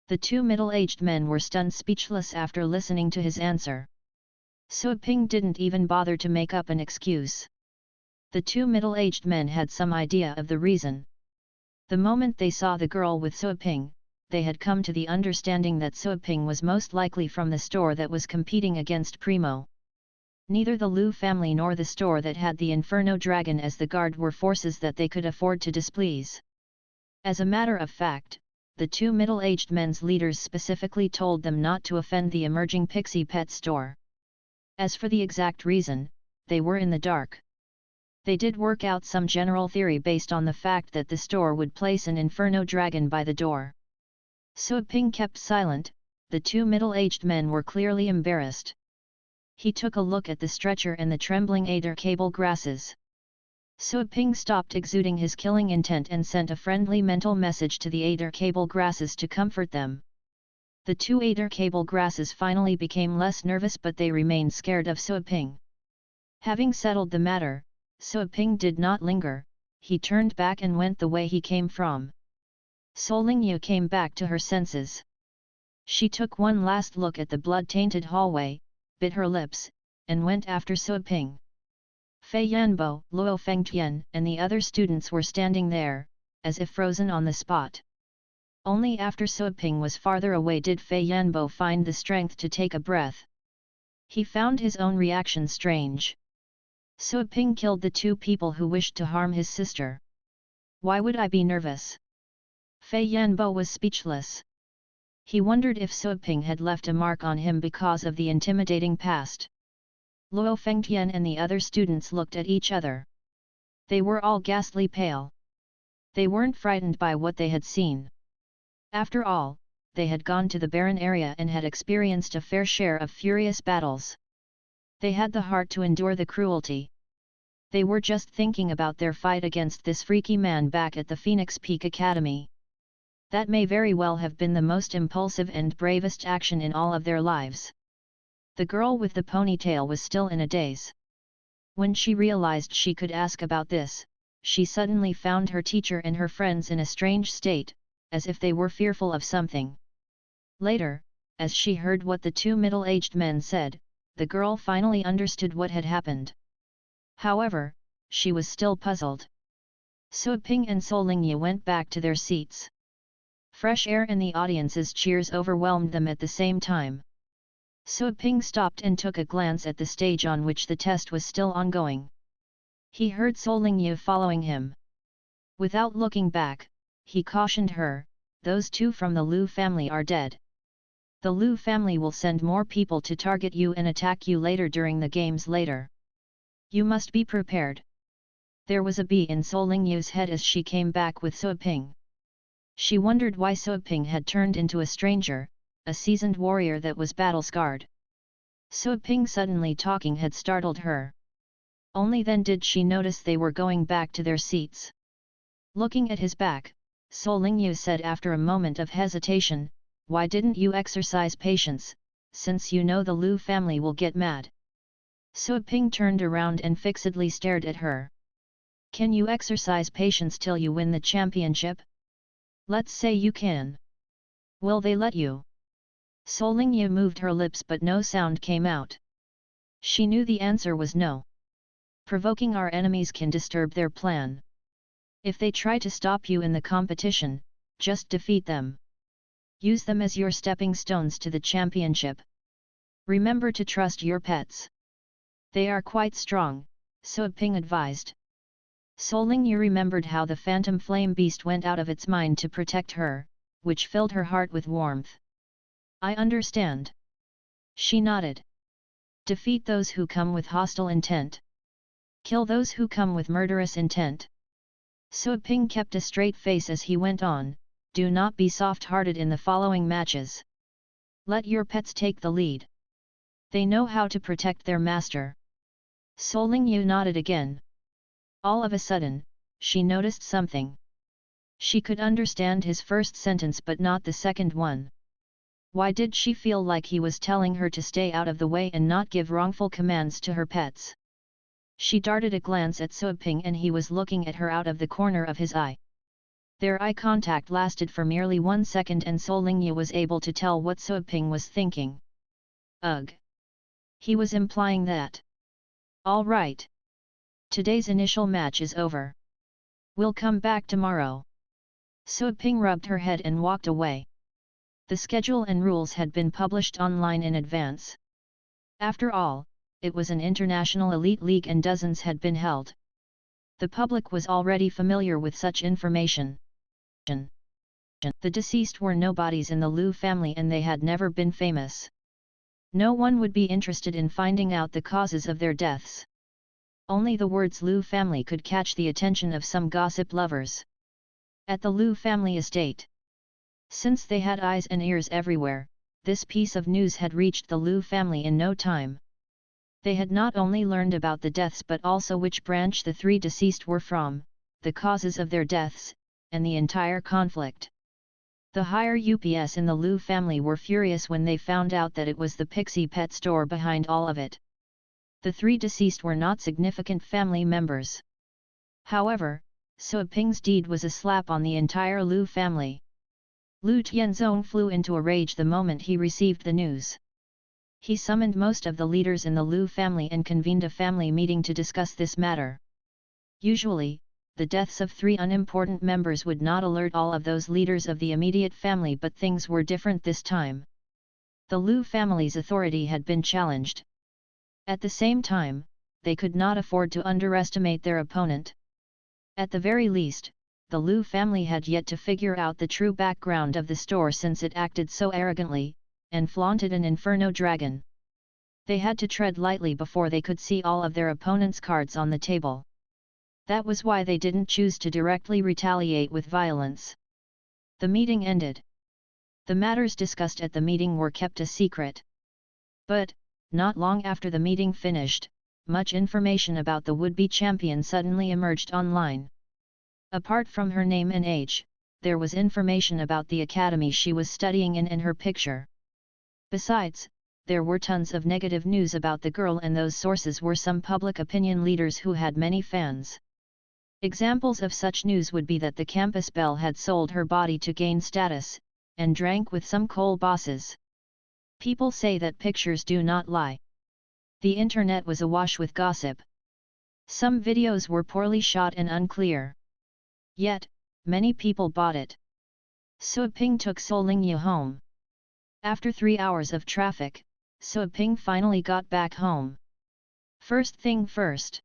The 2 middle-aged men were stunned speechless after listening to his answer. Sui Ping didn't even bother to make up an excuse. The 2 middle-aged men had some idea of the reason. The moment they saw the girl with Sui Ping, they had come to the understanding that Sui Ping was most likely from the store that was competing against Primo. Neither the Liu family nor the store that had the Inferno Dragon as the guard were forces that they could afford to displease. As a matter of fact, the 2 middle-aged men's leaders specifically told them not to offend the emerging Pixie Pet Store. As for the exact reason, they were in the dark. They did work out some general theory based on the fact that the store would place an Inferno Dragon by the door. Sui Ping kept silent. The 2 middle-aged men were clearly embarrassed. He took a look at the stretcher and the trembling Ader cable grasses. Sui Ping stopped exuding his killing intent and sent a friendly mental message to the Ader cable grasses to comfort them. The 2 Ader cable grasses finally became less nervous, but they remained scared of Sui Ping. Having settled the matter, Sui Ping did not linger. He turned back and went the way he came from. Solingyu came back to her senses. She took one last look at the blood-tainted hallway, bit her lips, and went after Sui Ping. Fei Yanbo, Luo Fengtian, and the other students were standing there, as if frozen on the spot. Only after Sui Ping was farther away did Fei Yanbo find the strength to take a breath. He found his own reaction strange. Sui Ping killed the 2 people who wished to harm his sister. Why would I be nervous? Fei Yanbo was speechless. He wondered if Sui Ping had left a mark on him because of the intimidating past. Luo Fengtian and the other students looked at each other. They were all ghastly pale. They weren't frightened by what they had seen. After all, they had gone to the barren area and had experienced a fair share of furious battles. They had the heart to endure the cruelty. They were just thinking about their fight against this freaky man back at the Phoenix Peak Academy. That may very well have been the most impulsive and bravest action in all of their lives. The girl with the ponytail was still in a daze. When she realized she could ask about this, she suddenly found her teacher and her friends in a strange state, as if they were fearful of something. Later, as she heard what the 2 middle-aged men said, the girl finally understood what had happened. However, she was still puzzled. Sui Ping and Solingyu went back to their seats. Fresh air and the audience's cheers overwhelmed them at the same time. Sui Ping stopped and took a glance at the stage on which the test was still ongoing. He heard Solingyu following him. Without looking back, he cautioned her, "Those 2 from the Liu family are dead. The Liu family will send more people to target you and attack you later during the games later. You must be prepared." There was a bee in Solingyu's head as she came back with Sui Ping. She wondered why Sui Ping had turned into a stranger, a seasoned warrior that was battle-scarred. Sui Ping suddenly talking had startled her. Only then did she notice they were going back to their seats. Looking at his back, So Lingyu said after a moment of hesitation, "Why didn't you exercise patience, since you know the Lu family will get mad?" So Ping turned around and fixedly stared at her. "Can you exercise patience till you win the championship? Let's say you can. Will they let you?" So Lingyu moved her lips but no sound came out. She knew the answer was no. Provoking our enemies can disturb their plan. If they try to stop you in the competition, just defeat them. Use them as your stepping stones to the championship. Remember to trust your pets. They are quite strong, So Ping advised. So Lingyu remembered how the phantom flame beast went out of its mind to protect her, which filled her heart with warmth. "I understand." She nodded. "Defeat those who come with hostile intent. Kill those who come with murderous intent." So Ping kept a straight face as he went on, "Do not be soft-hearted in the following matches. Let your pets take the lead. They know how to protect their master." So Lingyu nodded again. All of a sudden, she noticed something. She could understand his first sentence but not the second one. Why did she feel like he was telling her to stay out of the way and not give wrongful commands to her pets? She darted a glance at So Ping and he was looking at her out of the corner of his eye. Their eye contact lasted for merely 1 second and So Lingyu was able to tell what So Ping was thinking. Ugh! He was implying that. "All right. Today's initial match is over. We'll come back tomorrow." So Ping rubbed her head and walked away. The schedule and rules had been published online in advance. After all, it was an international elite league and dozens had been held. The public was already familiar with such information. The deceased were nobodies in the Lu family and they had never been famous. No one would be interested in finding out the causes of their deaths. Only the words Lu family could catch the attention of some gossip lovers. At the Lu family estate. Since they had eyes and ears everywhere, this piece of news had reached the Lu family in no time. They had not only learned about the deaths but also which branch the 3 deceased were from, the causes of their deaths, and the entire conflict. The higher UPS in the Lu family were furious when they found out that it was the Astral Pet Store behind all of it. The 3 deceased were not significant family members. However, So Ping's deed was a slap on the entire Lu family. Lu Tianzong flew into a rage the moment he received the news. He summoned most of the leaders in the Lu family and convened a family meeting to discuss this matter. Usually, the deaths of 3 unimportant members would not alert all of those leaders of the immediate family, but things were different this time. The Lu family's authority had been challenged. At the same time, they could not afford to underestimate their opponent. At the very least, the Lu family had yet to figure out the true background of the store since it acted so arrogantly, and flaunted an inferno dragon. They had to tread lightly before they could see all of their opponent's cards on the table. That was why they didn't choose to directly retaliate with violence. The meeting ended. The matters discussed at the meeting were kept a secret. But, not long after the meeting finished, much information about the would-be champion suddenly emerged online. Apart from her name and age, there was information about the academy she was studying in and her picture. Besides, there were tons of negative news about the girl, and those sources were some public opinion leaders who had many fans. Examples of such news would be that the campus belle had sold her body to gain status, and drank with some coal bosses. People say that pictures do not lie. The internet was awash with gossip. Some videos were poorly shot and unclear. Yet, many people bought it. So Ping took So Lingyu home. After 3 hours of traffic, So Ping finally got back home. First thing first.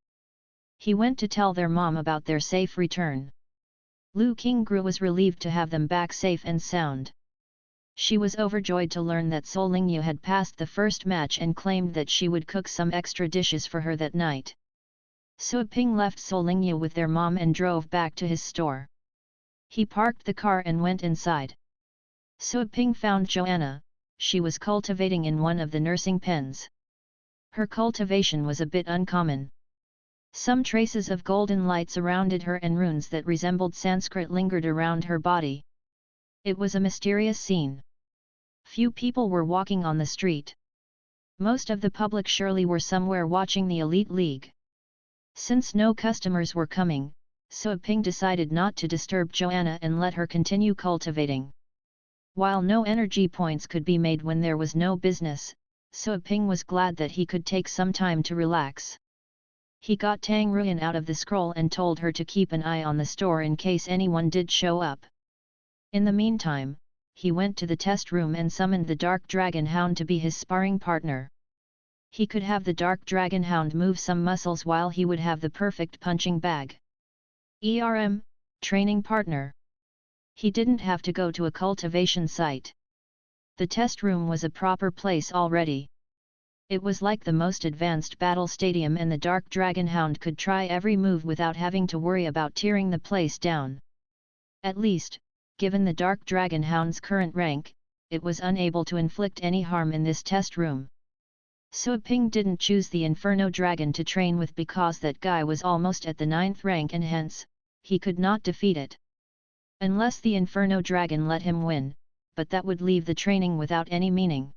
He went to tell their mom about their safe return. Lu Qingru was relieved to have them back safe and sound. She was overjoyed to learn that So Lingyu had passed the first match and claimed that she would cook some extra dishes for her that night. So Ping left So Lingyu with their mom and drove back to his store. He parked the car and went inside. So Ping found Joanna. She was cultivating in one of the nursing pens. Her cultivation was a bit uncommon. Some traces of golden light surrounded her and runes that resembled Sanskrit lingered around her body. It was a mysterious scene. Few people were walking on the street. Most of the public surely were somewhere watching the Elite League. Since no customers were coming, So Ping decided not to disturb Joanna and let her continue cultivating. While no energy points could be made when there was no business, So Ping was glad that he could take some time to relax. He got Tang Ruin out of the scroll and told her to keep an eye on the store in case anyone did show up. In the meantime, he went to the test room and summoned the Dark Dragon Hound to be his sparring partner. He could have the Dark Dragon Hound move some muscles while he would have the perfect punching bag. Training partner. He didn't have to go to a cultivation site. The test room was a proper place already. It was like the most advanced battle stadium, and the Dark Dragon Hound could try every move without having to worry about tearing the place down. At least, given the Dark Dragon Hound's current rank, it was unable to inflict any harm in this test room. So Ping didn't choose the Inferno Dragon to train with because that guy was almost at the 9th rank and hence, he could not defeat it. Unless the Inferno Dragon let him win, but that would leave the training without any meaning.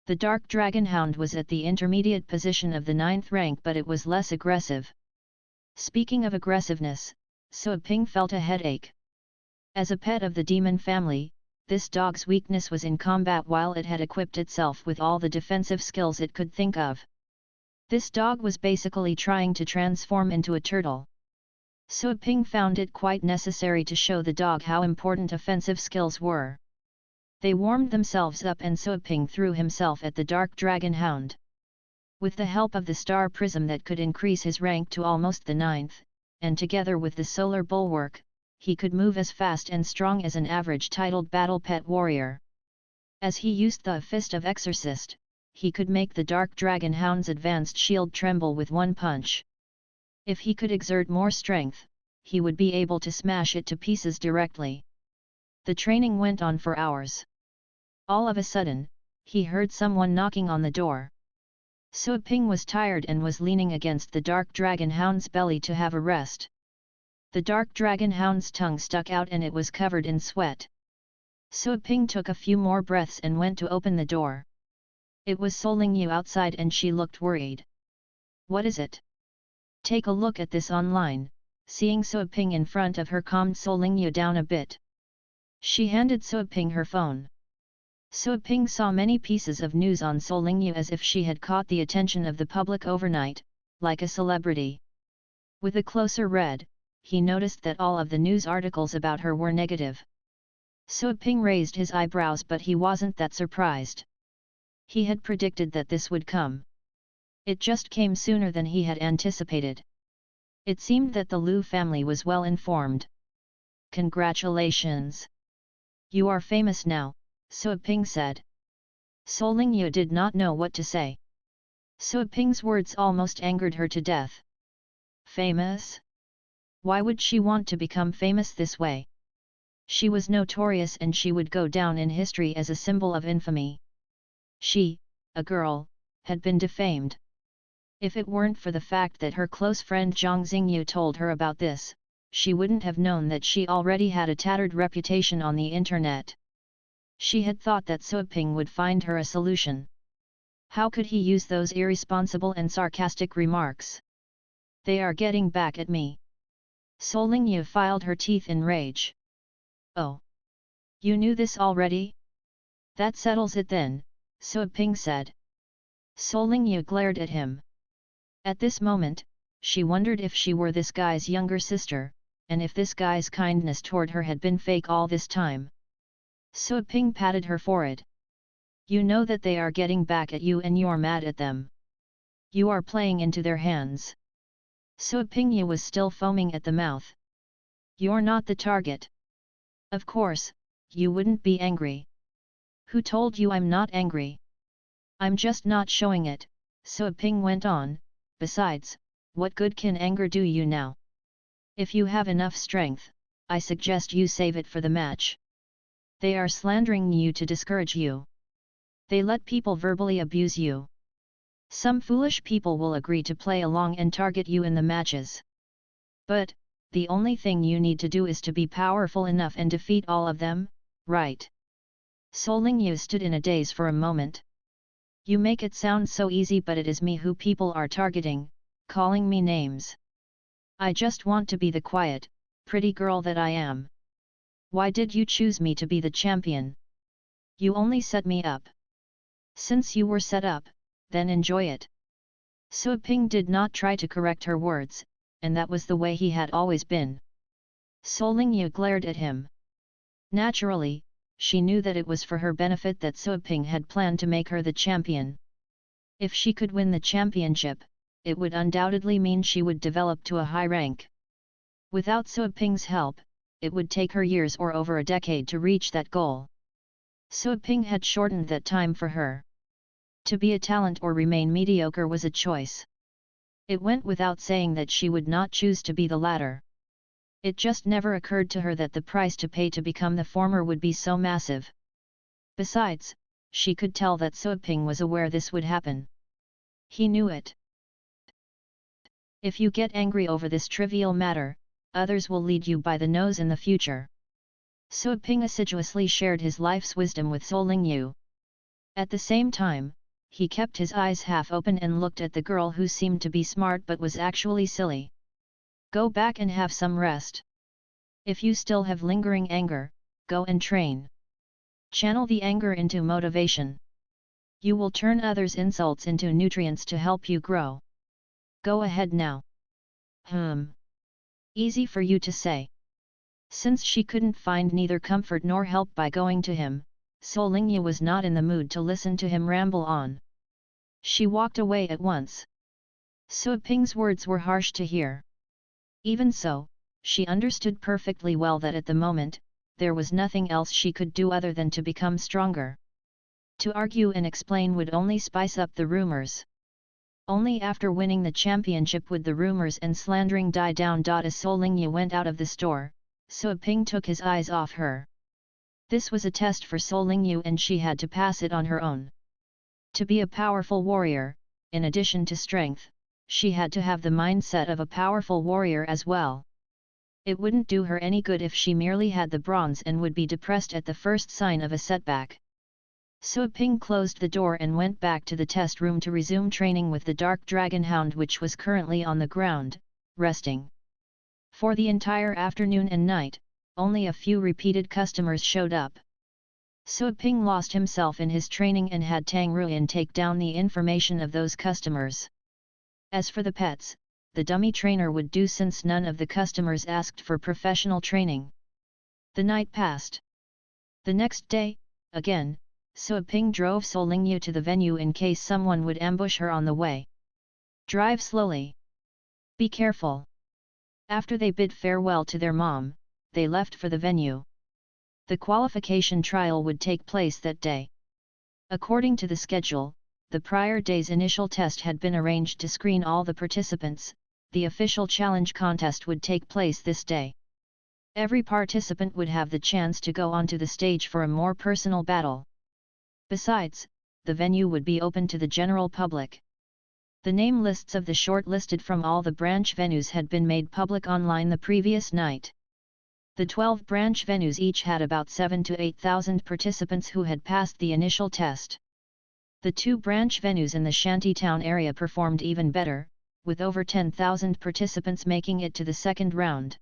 The Dark Dragon Hound was at the intermediate position of the 9th rank, but it was less aggressive. Speaking of aggressiveness, So Ping felt a headache. As a pet of the demon family, this dog's weakness was in combat while it had equipped itself with all the defensive skills it could think of. This dog was basically trying to transform into a turtle. So Ping found it quite necessary to show the dog how important offensive skills were. They warmed themselves up and So Ping threw himself at the Dark Dragon Hound. With the help of the star prism that could increase his rank to almost the 9th, and together with the solar bulwark, he could move as fast and strong as an average titled battle pet warrior. As he used the fist of Exorcist, he could make the Dark Dragon Hound's advanced shield tremble with one punch. If he could exert more strength, he would be able to smash it to pieces directly. The training went on for hours. All of a sudden, he heard someone knocking on the door. So Ping was tired and was leaning against the Dark Dragon Hound's belly to have a rest. The Dark Dragon Hound's tongue stuck out and it was covered in sweat. So Ping took a few more breaths and went to open the door. It was Solingyu outside and she looked worried. "What is it?" "Take a look at this online." Seeing So Ping in front of her calmed Solingyu down a bit. She handed So Ping her phone. So Ping saw many pieces of news on Solingyu as if she had caught the attention of the public overnight, like a celebrity. With a closer read, he noticed that all of the news articles about her were negative. So Ping raised his eyebrows, but he wasn't that surprised. He had predicted that this would come. It just came sooner than he had anticipated. It seemed that the Liu family was well informed. "Congratulations! You are famous now," So Ping said. Solingyu did not know what to say. So Ping's words almost angered her to death. Famous? Why would she want to become famous this way? She was notorious and she would go down in history as a symbol of infamy. She, a girl, had been defamed. If it weren't for the fact that her close friend Zhang Xingyu told her about this, she wouldn't have known that she already had a tattered reputation on the internet. She had thought that So Ping would find her a solution. How could he use those irresponsible and sarcastic remarks? "They are getting back at me." Solingyu filed her teeth in rage. "Oh! You knew this already? That settles it then," So Ping said. Solingyu glared at him. At this moment, she wondered if she were this guy's younger sister, and if this guy's kindness toward her had been fake all this time. So Ping patted her forehead. "You know that they are getting back at you and you're mad at them. You are playing into their hands." So Pingyu was still foaming at the mouth. "You're not the target. Of course, you wouldn't be angry." "Who told you I'm not angry? I'm just not showing it," So Ping went on. "Besides, what good can anger do you now? If you have enough strength, I suggest you save it for the match. They are slandering you to discourage you. They let people verbally abuse you. Some foolish people will agree to play along and target you in the matches. But, the only thing you need to do is to be powerful enough and defeat all of them, right? Solingyu stood in a daze for a moment. You make it sound so easy, but it is me who people are targeting, calling me names. I just want to be the quiet, pretty girl that I am. Why did you choose me to be the champion? You only set me up. Since you were set up, then enjoy it. Su Ping did not try to correct her words, and that was the way he had always been. Solingyu glared at him. Naturally, she knew that it was for her benefit that Su Ping had planned to make her the champion. If she could win the championship, it would undoubtedly mean she would develop to a high rank. Without Su Ping's help, it would take her years or over a decade to reach that goal. Su Ping had shortened that time for her. To be a talent or remain mediocre was a choice. It went without saying that she would not choose to be the latter. It just never occurred to her that the price to pay to become the former would be so massive. Besides, she could tell that Su Ping was aware this would happen. He knew it. If you get angry over this trivial matter, others will lead you by the nose in the future. Su Ping assiduously shared his life's wisdom with Solingyu. At the same time, he kept his eyes half open and looked at the girl who seemed to be smart but was actually silly. Go back and have some rest. If you still have lingering anger, go and train. Channel the anger into motivation. You will turn others' insults into nutrients to help you grow. Go ahead now. Easy for you to say. Since she couldn't find neither comfort nor help by going to him, Solingyu was not in the mood to listen to him ramble on. She walked away at once. Su Ping's words were harsh to hear. Even so, she understood perfectly well that at the moment, there was nothing else she could do other than to become stronger. To argue and explain would only spice up the rumors. Only after winning the championship would the rumors and slandering die down. As Solingyu went out of the store, Su Ping took his eyes off her. This was a test for Solingyu and she had to pass it on her own. To be a powerful warrior, in addition to strength, she had to have the mindset of a powerful warrior as well. It wouldn't do her any good if she merely had the bronze and would be depressed at the first sign of a setback. Su Ping closed the door and went back to the test room to resume training with the dark dragon hound, which was currently on the ground, resting. For the entire afternoon and night, only a few repeated customers showed up. Su Ping lost himself in his training and had Tang Ruin take down the information of those customers. As for the pets, the dummy trainer would do since none of the customers asked for professional training. The night passed. The next day, again, Su Ping drove Solingyu to the venue in case someone would ambush her on the way. Drive slowly. Be careful. After they bid farewell to their mom, they left for the venue. The qualification trial would take place that day. According to the schedule, the prior day's initial test had been arranged to screen all the participants. The official challenge contest would take place this day. Every participant would have the chance to go onto the stage for a more personal battle. Besides, the venue would be open to the general public. The name lists of the shortlisted from all the branch venues had been made public online the previous night. The 12 branch venues each had about 7,000 to 8,000 participants who had passed the initial test. The 2 branch venues in the shantytown area performed even better, with over 10,000 participants making it to the second round.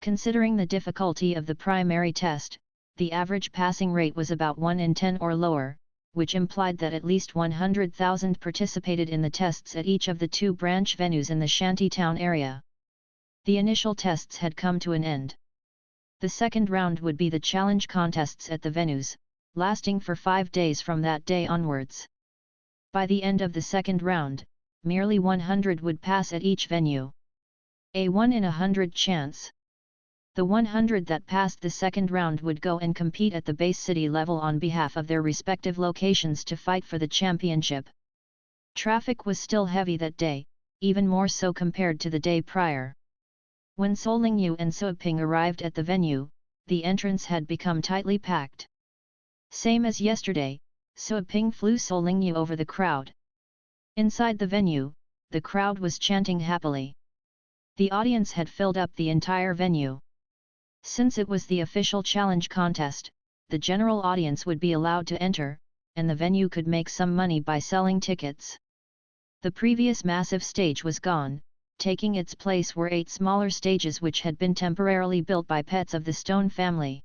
Considering the difficulty of the primary test, the average passing rate was about 1 in 10 or lower, which implied that at least 100,000 participated in the tests at each of the 2 branch venues in the shantytown area. The initial tests had come to an end. The second round would be the challenge contests at the venues, lasting for 5 days from that day onwards. By the end of the second round, merely 100 would pass at each venue. A 1 in 100 chance. The 100 that passed the second round would go and compete at the base city level on behalf of their respective locations to fight for the championship. Traffic was still heavy that day, even more so compared to the day prior. When Solingyu and Su Ping arrived at the venue, the entrance had become tightly packed. Same as yesterday, Su Ping flew Solingyu over the crowd. Inside the venue, the crowd was chanting happily. The audience had filled up the entire venue. Since it was the official challenge contest, the general audience would be allowed to enter, and the venue could make some money by selling tickets. The previous massive stage was gone, taking its place were 8 smaller stages which had been temporarily built by pets of the Stone family.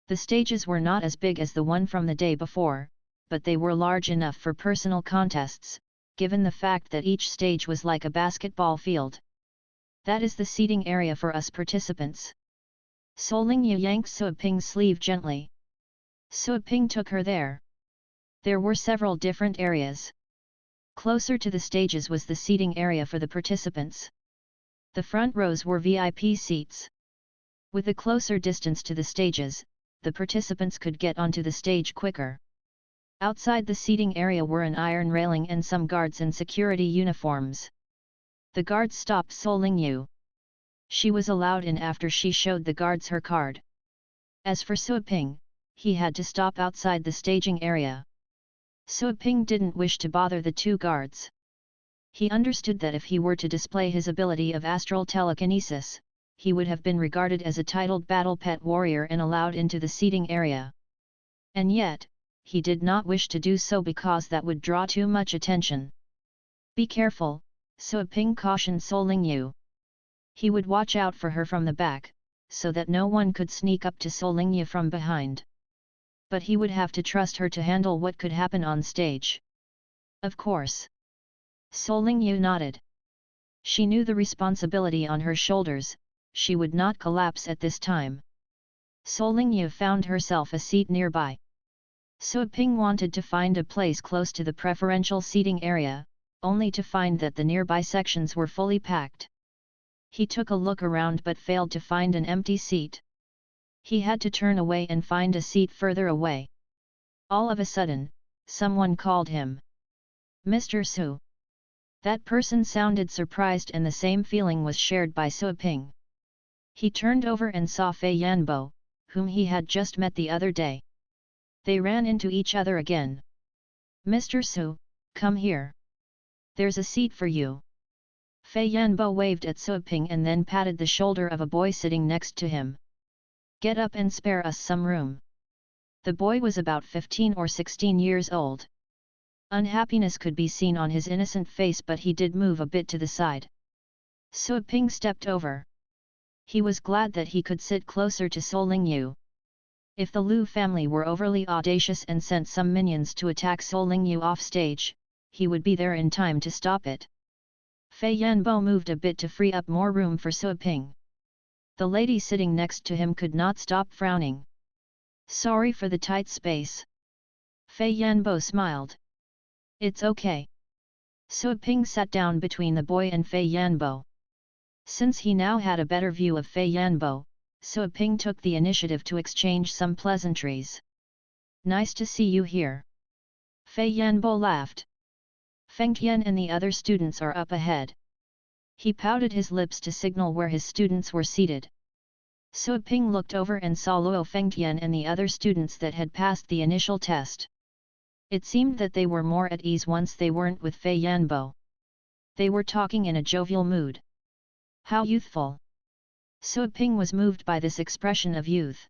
The stages were not as big as the one from the day before, but they were large enough for personal contests, given the fact that each stage was like a basketball field. That is the seating area for us participants. Solingyu yanked Suaping's sleeve gently. Suaping took her there. There were several different areas. Closer to the stages was the seating area for the participants. The front rows were VIP seats. With a closer distance to the stages, the participants could get onto the stage quicker. Outside the seating area were an iron railing and some guards in security uniforms. The guards stopped Solingyu. She was allowed in after she showed the guards her card. As for Suaping, he had to stop outside the staging area. Suaping didn't wish to bother the 2 guards. He understood that if he were to display his ability of astral telekinesis, he would have been regarded as a titled battle pet warrior and allowed into the seating area. And yet, he did not wish to do so because that would draw too much attention. Be careful, Suaping cautioned Solingyu. He would watch out for her from the back, so that no one could sneak up to Solingyu from behind. But he would have to trust her to handle what could happen on stage. Of course. Solingyu nodded. She knew the responsibility on her shoulders, she would not collapse at this time. Solingyu found herself a seat nearby. Suaping wanted to find a place close to the preferential seating area, only to find that the nearby sections were fully packed. He took a look around but failed to find an empty seat. He had to turn away and find a seat further away. All of a sudden, someone called him. Mr. Su. That person sounded surprised and the same feeling was shared by Suaping. He turned over and saw Fei Yanbo, whom he had just met the other day. They ran into each other again. Mr. Su, come here. There's a seat for you. Fei Yanbo waved at Suaping and then patted the shoulder of a boy sitting next to him. Get up and spare us some room. The boy was about 15 or 16 years old. Unhappiness could be seen on his innocent face, but he did move a bit to the side. Suaping stepped over. He was glad that he could sit closer to Solingyu. If the Liu family were overly audacious and sent some minions to attack Solingyu off stage, he would be there in time to stop it. Fei Yanbo moved a bit to free up more room for Suaping. The lady sitting next to him could not stop frowning. Sorry for the tight space. Fei Yanbo smiled. It's okay. Suaping sat down between the boy and Fei Yanbo. Since he now had a better view of Fei Yanbo, Suaping took the initiative to exchange some pleasantries. Nice to see you here. Fei Yanbo laughed. Feng Tian and the other students are up ahead. He pouted his lips to signal where his students were seated. Suaping looked over and saw Luo Fengtian and the other students that had passed the initial test. It seemed that they were more at ease once they weren't with Fei Yanbo. They were talking in a jovial mood. How youthful! Suaping was moved by this expression of youth.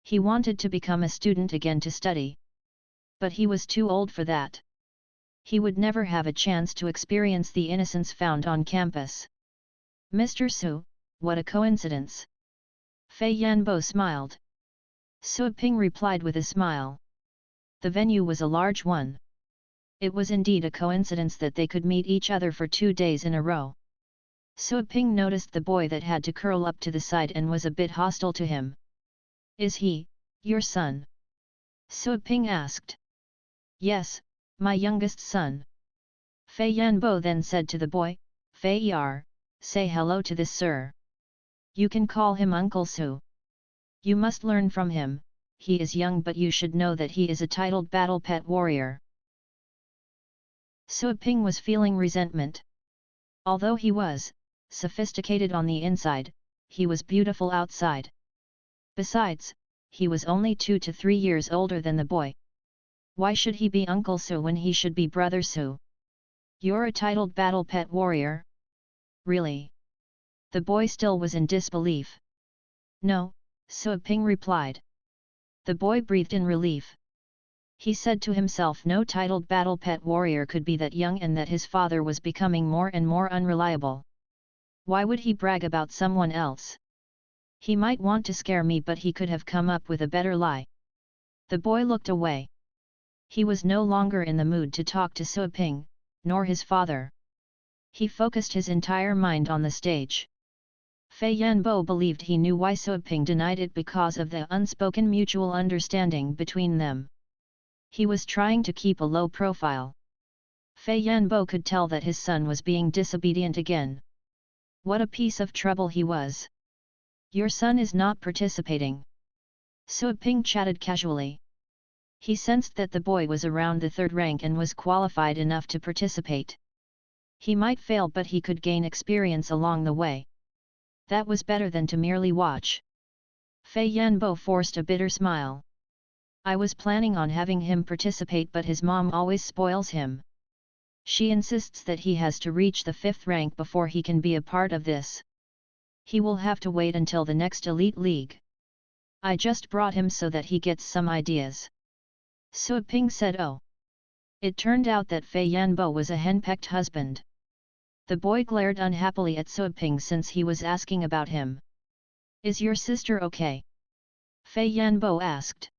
He wanted to become a student again to study. But he was too old for that. He would never have a chance to experience the innocence found on campus. Mr. Su, what a coincidence! Fei Yanbo smiled. Suaping replied with a smile. The venue was a large one. It was indeed a coincidence that they could meet each other for 2 days in a row. Suaping noticed the boy that had to curl up to the side and was a bit hostile to him. Is he, your son? Suaping asked. Yes, my youngest son. Fei Yanbo then said to the boy, Fei Yar, say hello to this sir. You can call him Uncle Su. You must learn from him, he is young but you should know that he is a titled battle pet warrior. Suaping was feeling resentment. Although he was sophisticated on the inside, he was beautiful outside. Besides, he was only 2 to 3 years older than the boy. Why should he be Uncle Su when he should be Brother Su? You're a titled battle pet warrior? Really? The boy still was in disbelief. No, Su Ping replied. The boy breathed in relief. He said to himself no titled battle pet warrior could be that young and that his father was becoming more and more unreliable. Why would he brag about someone else? He might want to scare me, but he could have come up with a better lie. The boy looked away. He was no longer in the mood to talk to Su Ping, nor his father. He focused his entire mind on the stage. Fei Yanbo believed he knew why Su Ping denied it because of the unspoken mutual understanding between them. He was trying to keep a low profile. Fei Yanbo could tell that his son was being disobedient again. What a piece of trouble he was. Your son is not participating. Su Ping chatted casually. He sensed that the boy was around the third rank and was qualified enough to participate. He might fail, but he could gain experience along the way. That was better than to merely watch. Fei Yanbo forced a bitter smile. I was planning on having him participate, but his mom always spoils him. She insists that he has to reach the 5th rank before he can be a part of this. He will have to wait until the next Elite League. I just brought him so that he gets some ideas. Su Ping said. Oh. It turned out that Fei Yanbo was a henpecked husband. The boy glared unhappily at Su Ping since he was asking about him. Is your sister okay? Fei Yanbo asked.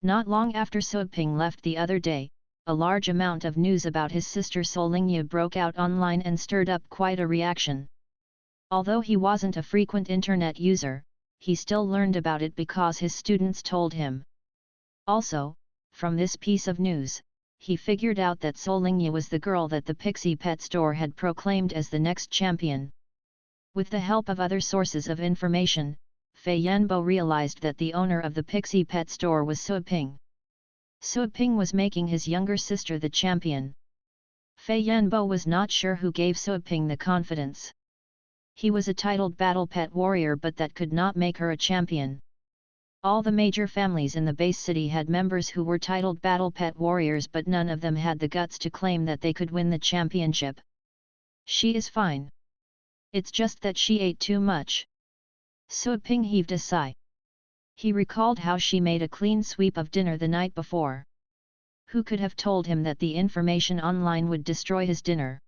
Not long after Su Ping left the other day, a large amount of news about his sister Solingya broke out online and stirred up quite a reaction. Although he wasn't a frequent internet user, he still learned about it because his students told him. Also, from this piece of news, he figured out that Solingya was the girl that the Astral Pet Store had proclaimed as the next champion. With the help of other sources of information, Fei Yanbo realized that the owner of the Astral Pet Store was Su Ping. Su Ping was making his younger sister the champion. Fei Yanbo was not sure who gave Su Ping the confidence. He was a titled battle pet warrior, but that could not make her a champion. All the major families in the base city had members who were titled battle pet warriors, but none of them had the guts to claim that they could win the championship. She is fine. It's just that she ate too much. Su Ping heaved a sigh. He recalled how she made a clean sweep of dinner the night before. Who could have told him that the information online would destroy his dinner?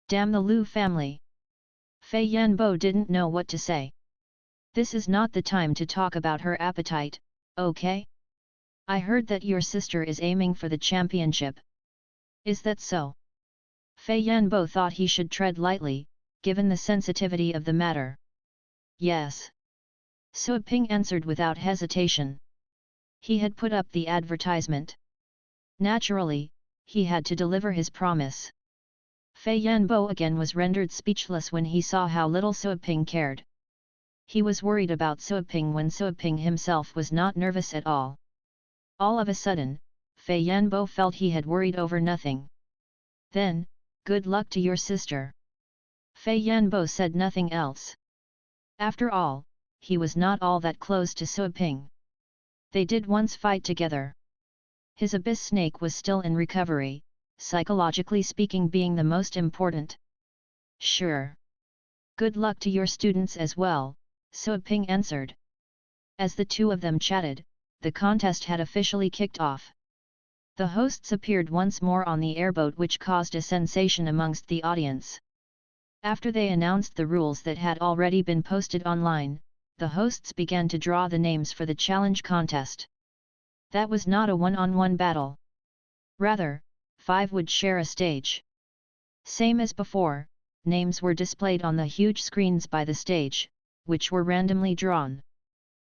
Damn the Liu family! Fei Yanbo didn't know what to say. This is not the time to talk about her appetite, okay? I heard that your sister is aiming for the championship. Is that so? Fei Yanbo thought he should tread lightly, given the sensitivity of the matter. Yes. Su Ping answered without hesitation. He had put up the advertisement. Naturally, he had to deliver his promise. Fei Yanbo again was rendered speechless when he saw how little Su Ping cared. He was worried about Su Ping when Su Ping himself was not nervous at all. All of a sudden, Fei Yanbo felt he had worried over nothing. Then, good luck to your sister. Fei Yanbo said nothing else. After all, he was not all that close to Su Ping. They did once fight together. His abyss snake was still in recovery, psychologically speaking being the most important. Sure. Good luck to your students as well, Su Ping answered. As the two of them chatted, the contest had officially kicked off. The hosts appeared once more on the airboat, which caused a sensation amongst the audience. After they announced the rules that had already been posted online, the hosts began to draw the names for the challenge contest. That was not a one-on-one battle. Rather, 5 would share a stage. Same as before, names were displayed on the huge screens by the stage, which were randomly drawn.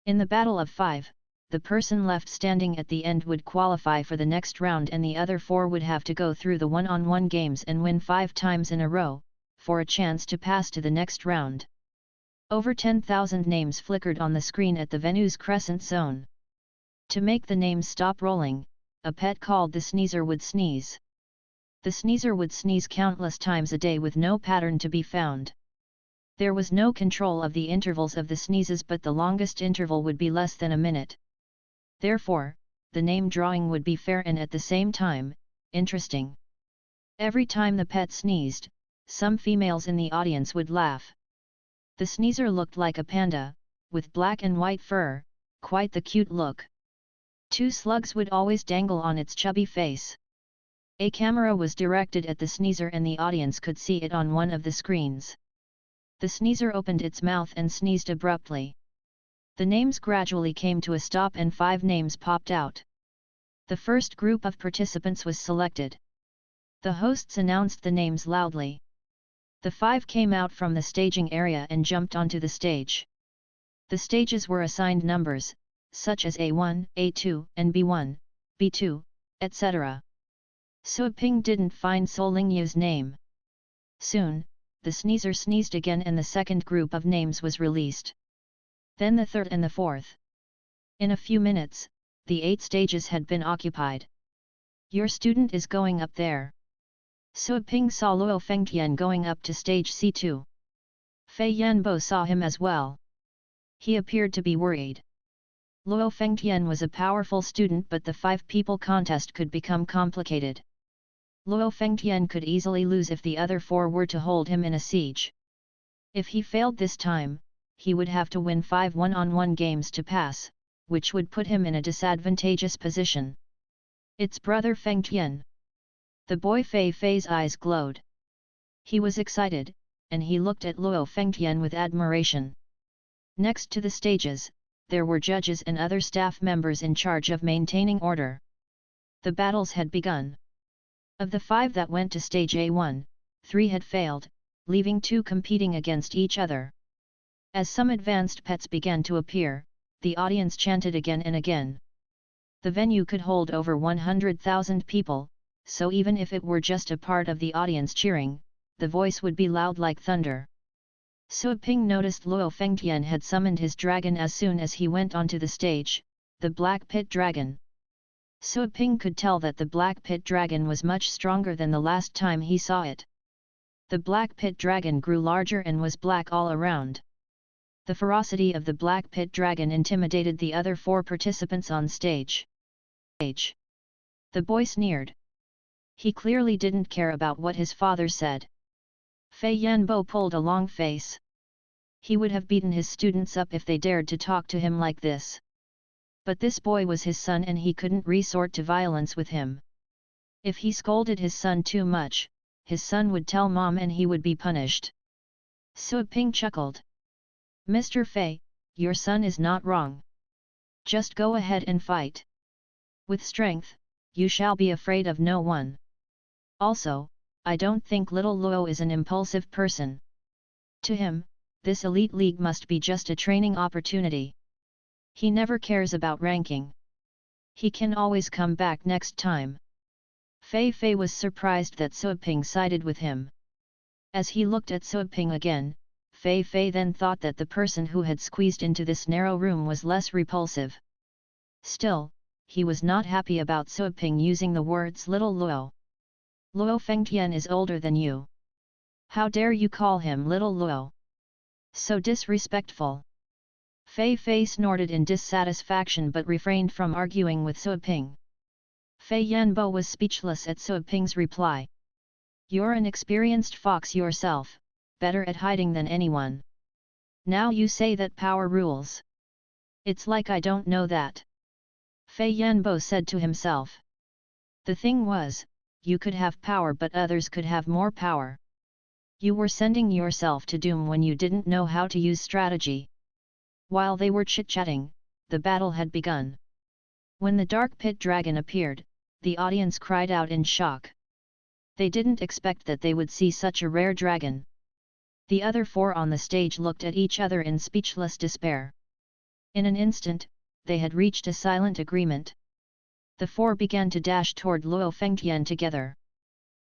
In the battle of 5, the person left standing at the end would qualify for the next round, and the other 4 would have to go through the one-on-one games and win 5 times in a row, for a chance to pass to the next round. Over 10,000 names flickered on the screen at the venue's crescent zone. To make the names stop rolling, a pet called the sneezer would sneeze. The sneezer would sneeze countless times a day with no pattern to be found. There was no control of the intervals of the sneezes, but the longest interval would be less than a minute. Therefore, the name drawing would be fair and at the same time, interesting. Every time the pet sneezed, some females in the audience would laugh. The sneezer looked like a panda, with black and white fur, quite the cute look. Two slugs would always dangle on its chubby face. A camera was directed at the sneezer and the audience could see it on one of the screens. The sneezer opened its mouth and sneezed abruptly. The names gradually came to a stop and 5 names popped out. The first group of participants was selected. The hosts announced the names loudly. The 5 came out from the staging area and jumped onto the stage. The stages were assigned numbers, such as A1, A2, and B1, B2, etc. Suaping didn't find Solingyu's name. Soon, the sneezer sneezed again and the second group of names was released. Then the third and the fourth. In a few minutes, the 8 stages had been occupied. Your student is going up there. Suaping saw Luo Fengtian going up to stage C2. Fei Yanbo saw him as well. He appeared to be worried. Luo Fengtian was a powerful student, but the 5-people contest could become complicated. Luo Fengtian could easily lose if the other 4 were to hold him in a siege. If he failed this time, he would have to win 5 one-on-one games to pass, which would put him in a disadvantageous position. It's brother Fengtian. The boy Fei's eyes glowed. He was excited, and he looked at Luo Fengtian with admiration. Next to the stages, there were judges and other staff members in charge of maintaining order. The battles had begun. Of the 5 that went to stage A1, 3 had failed, leaving 2 competing against each other. As some advanced pets began to appear, the audience chanted again and again. The venue could hold over 100,000 people, so even if it were just a part of the audience cheering, the voice would be loud like thunder. Suaping noticed Luo Fengtian had summoned his dragon as soon as he went onto the stage, the Black Pit Dragon. Suaping could tell that the Black Pit Dragon was much stronger than the last time he saw it. The Black Pit Dragon grew larger and was black all around. The ferocity of the Black Pit Dragon intimidated the other 4 participants on stage. The boy sneered. He clearly didn't care about what his father said. Fei Yanbo pulled a long face. He would have beaten his students up if they dared to talk to him like this. But this boy was his son and he couldn't resort to violence with him. If he scolded his son too much, his son would tell mom and he would be punished. Suaping chuckled. Mr. Fei, your son is not wrong. Just go ahead and fight. With strength, you shall be afraid of no one. Also, I don't think little Luo is an impulsive person. To him, this elite league must be just a training opportunity. He never cares about ranking. He can always come back next time. Fei was surprised that Suaping sided with him. As he looked at Suaping again, Fei then thought that the person who had squeezed into this narrow room was less repulsive. Still, he was not happy about Suaping using the words little Luo. Luo Fengtian is older than you. How dare you call him little Luo? So disrespectful. Fei snorted in dissatisfaction but refrained from arguing with Suaping. Fei Yanbo was speechless at Suaping's reply. You're an experienced fox yourself, better at hiding than anyone. Now you say that power rules. It's like I don't know that. Fei Yanbo said to himself. The thing was, you could have power but others could have more power. You were sending yourself to doom when you didn't know how to use strategy. While they were chit-chatting, the battle had begun. When the Dark Pit Dragon appeared, the audience cried out in shock. They didn't expect that they would see such a rare dragon. The other 4 on the stage looked at each other in speechless despair. In an instant, they had reached a silent agreement. The 4 began to dash toward Luo Fengtian together.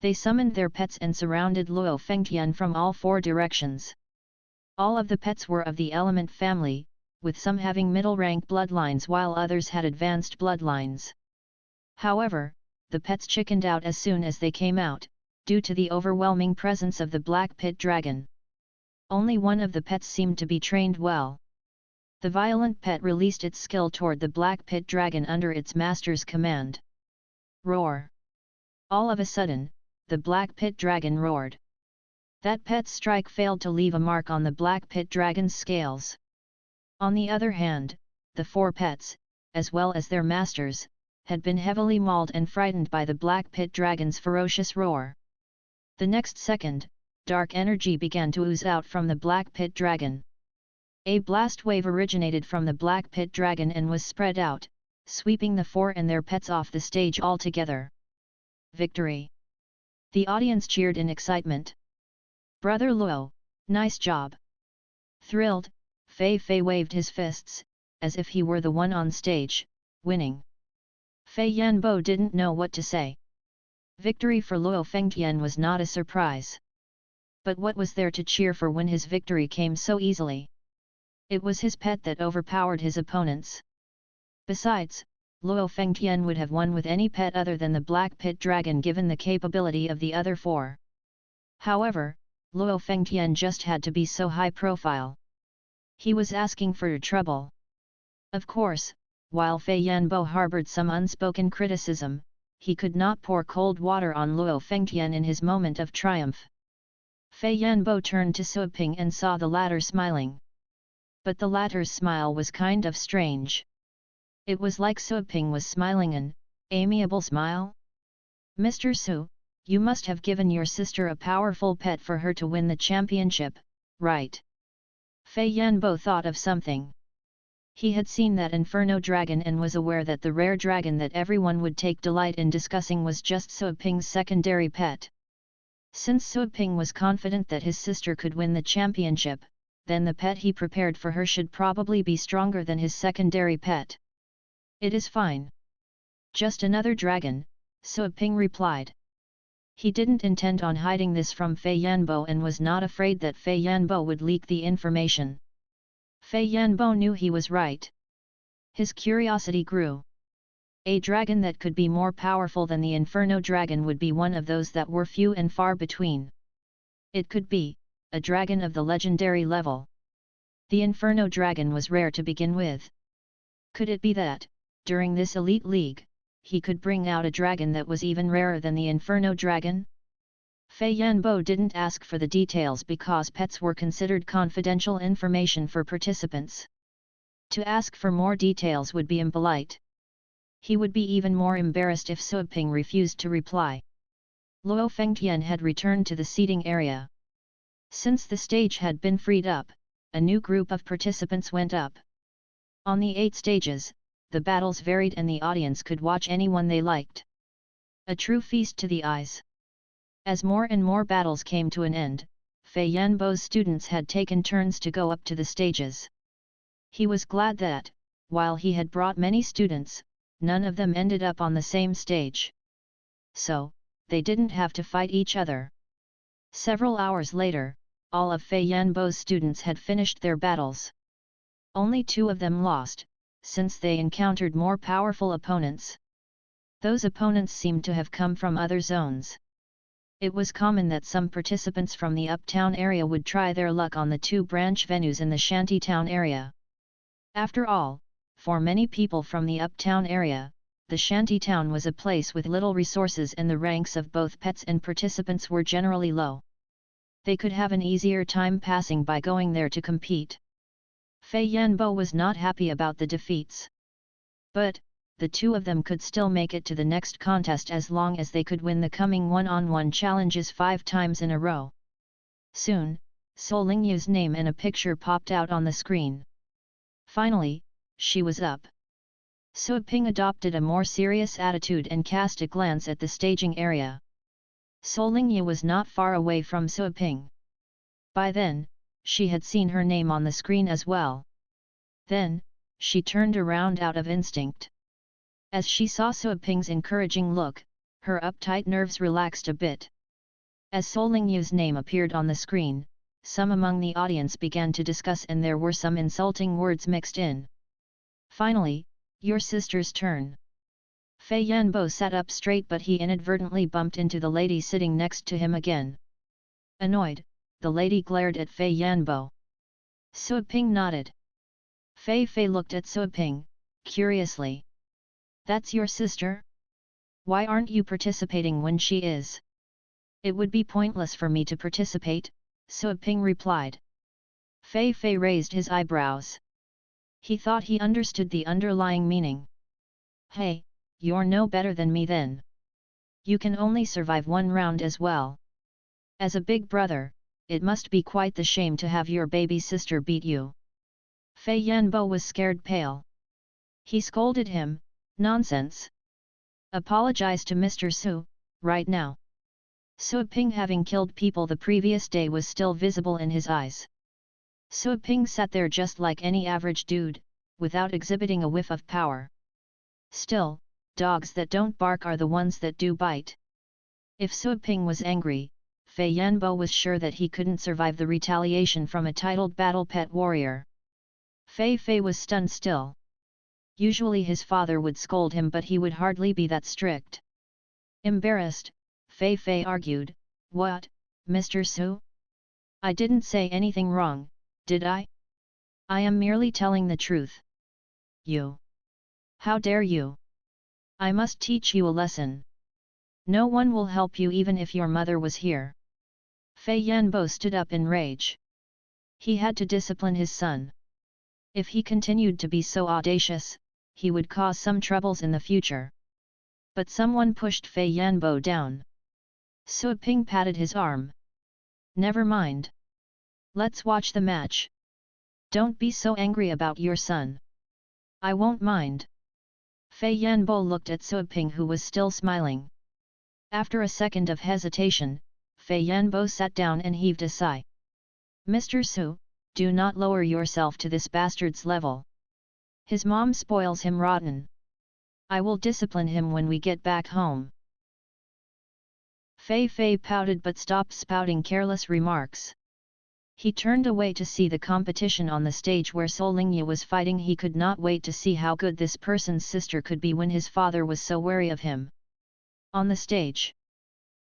They summoned their pets and surrounded Luo Fengtian from all 4 directions. All of the pets were of the element family, with some having middle-rank bloodlines while others had advanced bloodlines. However, the pets chickened out as soon as they came out, due to the overwhelming presence of the Black Pit Dragon. Only one of the pets seemed to be trained well. The violent pet released its skill toward the Black Pit Dragon under its master's command. Roar! All of a sudden, the black pit dragon roared. That pet's strike failed to leave a mark on the black pit dragon's scales. On the other hand, the 4 pets, as well as their masters, had been heavily mauled and frightened by the black pit dragon's ferocious roar. The next second, dark energy began to ooze out from the black pit dragon. A blast wave originated from the black pit dragon and was spread out, sweeping the 4 and their pets off the stage altogether. Victory! The audience cheered in excitement. Brother Luo, nice job! Thrilled, Fei Fei waved his fists, as if he were the one on stage, winning. Fei Yanbo didn't know what to say. Victory for Luo Fengtian was not a surprise. But what was there to cheer for when his victory came so easily? It was his pet that overpowered his opponents. Besides, Luo Fengtian would have won with any pet other than the black pit dragon given the capability of the other 4. However, Luo Fengtian just had to be so high profile. He was asking for trouble. Of course, while Fei Yanbo harbored some unspoken criticism, he could not pour cold water on Luo Fengtian in his moment of triumph. Fei Yanbo turned to Sui Ping and saw the latter smiling. But the latter's smile was kind of strange. It was like Sui Ping was smiling an amiable smile. Mr. Su, you must have given your sister a powerful pet for her to win the championship, right? Fei Yanbo thought of something. He had seen that Inferno Dragon and was aware that the rare dragon that everyone would take delight in discussing was just Sui Ping's secondary pet. Since Sui Ping was confident that his sister could win the championship, then the pet he prepared for her should probably be stronger than his secondary pet. It is fine. Just another dragon, Sui Ping replied. He didn't intend on hiding this from Fei Yanbo and was not afraid that Fei Yanbo would leak the information. Fei Yanbo knew he was right. His curiosity grew. A dragon that could be more powerful than the Inferno Dragon would be one of those that were few and far between. It could be a dragon of the legendary level. The Inferno Dragon was rare to begin with. Could it be that, during this elite league, he could bring out a dragon that was even rarer than the Inferno Dragon? Fei Yanbo didn't ask for the details because pets were considered confidential information for participants. To ask for more details would be impolite. He would be even more embarrassed if Sui Ping refused to reply. Luo Fengtian had returned to the seating area. Since the stage had been freed up, a new group of participants went up. On the 8 stages, the battles varied and the audience could watch anyone they liked. A true feast to the eyes. As more and more battles came to an end, Fei Yanbo's students had taken turns to go up to the stages. He was glad that, while he had brought many students, none of them ended up on the same stage. So, they didn't have to fight each other. Several hours later, all of Fei Yanbo's students had finished their battles. Only 2 of them lost, since they encountered more powerful opponents. Those opponents seemed to have come from other zones. It was common that some participants from the uptown area would try their luck on the 2 branch venues in the shantytown area. After all, for many people from the uptown area, the shantytown was a place with little resources and the ranks of both pets and participants were generally low. They could have an easier time passing by going there to compete. Fei Yanbo was not happy about the defeats. But, the 2 of them could still make it to the next contest as long as they could win the coming one-on-one challenges 5 times in a row. Soon, Sol Lingyu's name and a picture popped out on the screen. Finally, she was up. Sui Ping adopted a more serious attitude and cast a glance at the staging area. Sol Lingyu was not far away from Sui Ping. By then, she had seen her name on the screen as well. Then, she turned around out of instinct. As she saw Sui Ping's encouraging look, her uptight nerves relaxed a bit. As Sol Lingyu's name appeared on the screen, some among the audience began to discuss and there were some insulting words mixed in. Finally, your sister's turn. Fei Yanbo sat up straight but he inadvertently bumped into the lady sitting next to him again. Annoyed, the lady glared at Fei Yanbo. Sui Ping nodded. Fei Fei looked at Sui Ping, curiously. That's your sister? Why aren't you participating when she is? It would be pointless for me to participate, Sua Ping replied. Fei Fei raised his eyebrows. He thought he understood the underlying meaning. Hey, you're no better than me then. You can only survive one round as well. As a big brother, it must be quite the shame to have your baby sister beat you. Fei Yanbo was scared pale. He scolded him, nonsense. Apologize to Mr. Su, right now. Sua Ping having killed people the previous day was still visible in his eyes. Sua Ping sat there just like any average dude, without exhibiting a whiff of power. Still, dogs that don't bark are the ones that do bite. If Sua Ping was angry, Fei Yanbo was sure that he couldn't survive the retaliation from a titled battle pet warrior. Fei Fei was stunned still. Usually his father would scold him, but he would hardly be that strict. Embarrassed, Fei Fei argued, "What, Mr. Su? I didn't say anything wrong, did I? I am merely telling the truth." "You? How dare you? I must teach you a lesson. No one will help you even if your mother was here." Fei Yanbo stood up in rage. He had to discipline his son. If he continued to be so audacious, he would cause some troubles in the future. But someone pushed Fei Yanbo down. Sua Ping patted his arm. "Never mind. Let's watch the match. Don't be so angry about your son." "I won't mind." Fei Yanbo looked at Sua Ping, who was still smiling. After a second of hesitation, Fei Yanbo sat down and heaved a sigh. "Mr. Su, do not lower yourself to this bastard's level. His mom spoils him rotten. I will discipline him when we get back home." Fei Fei pouted but stopped spouting careless remarks. He turned away to see the competition on the stage where Sol Lingyu was fighting. He could not wait to see how good this person's sister could be when his father was so wary of him. On the stage,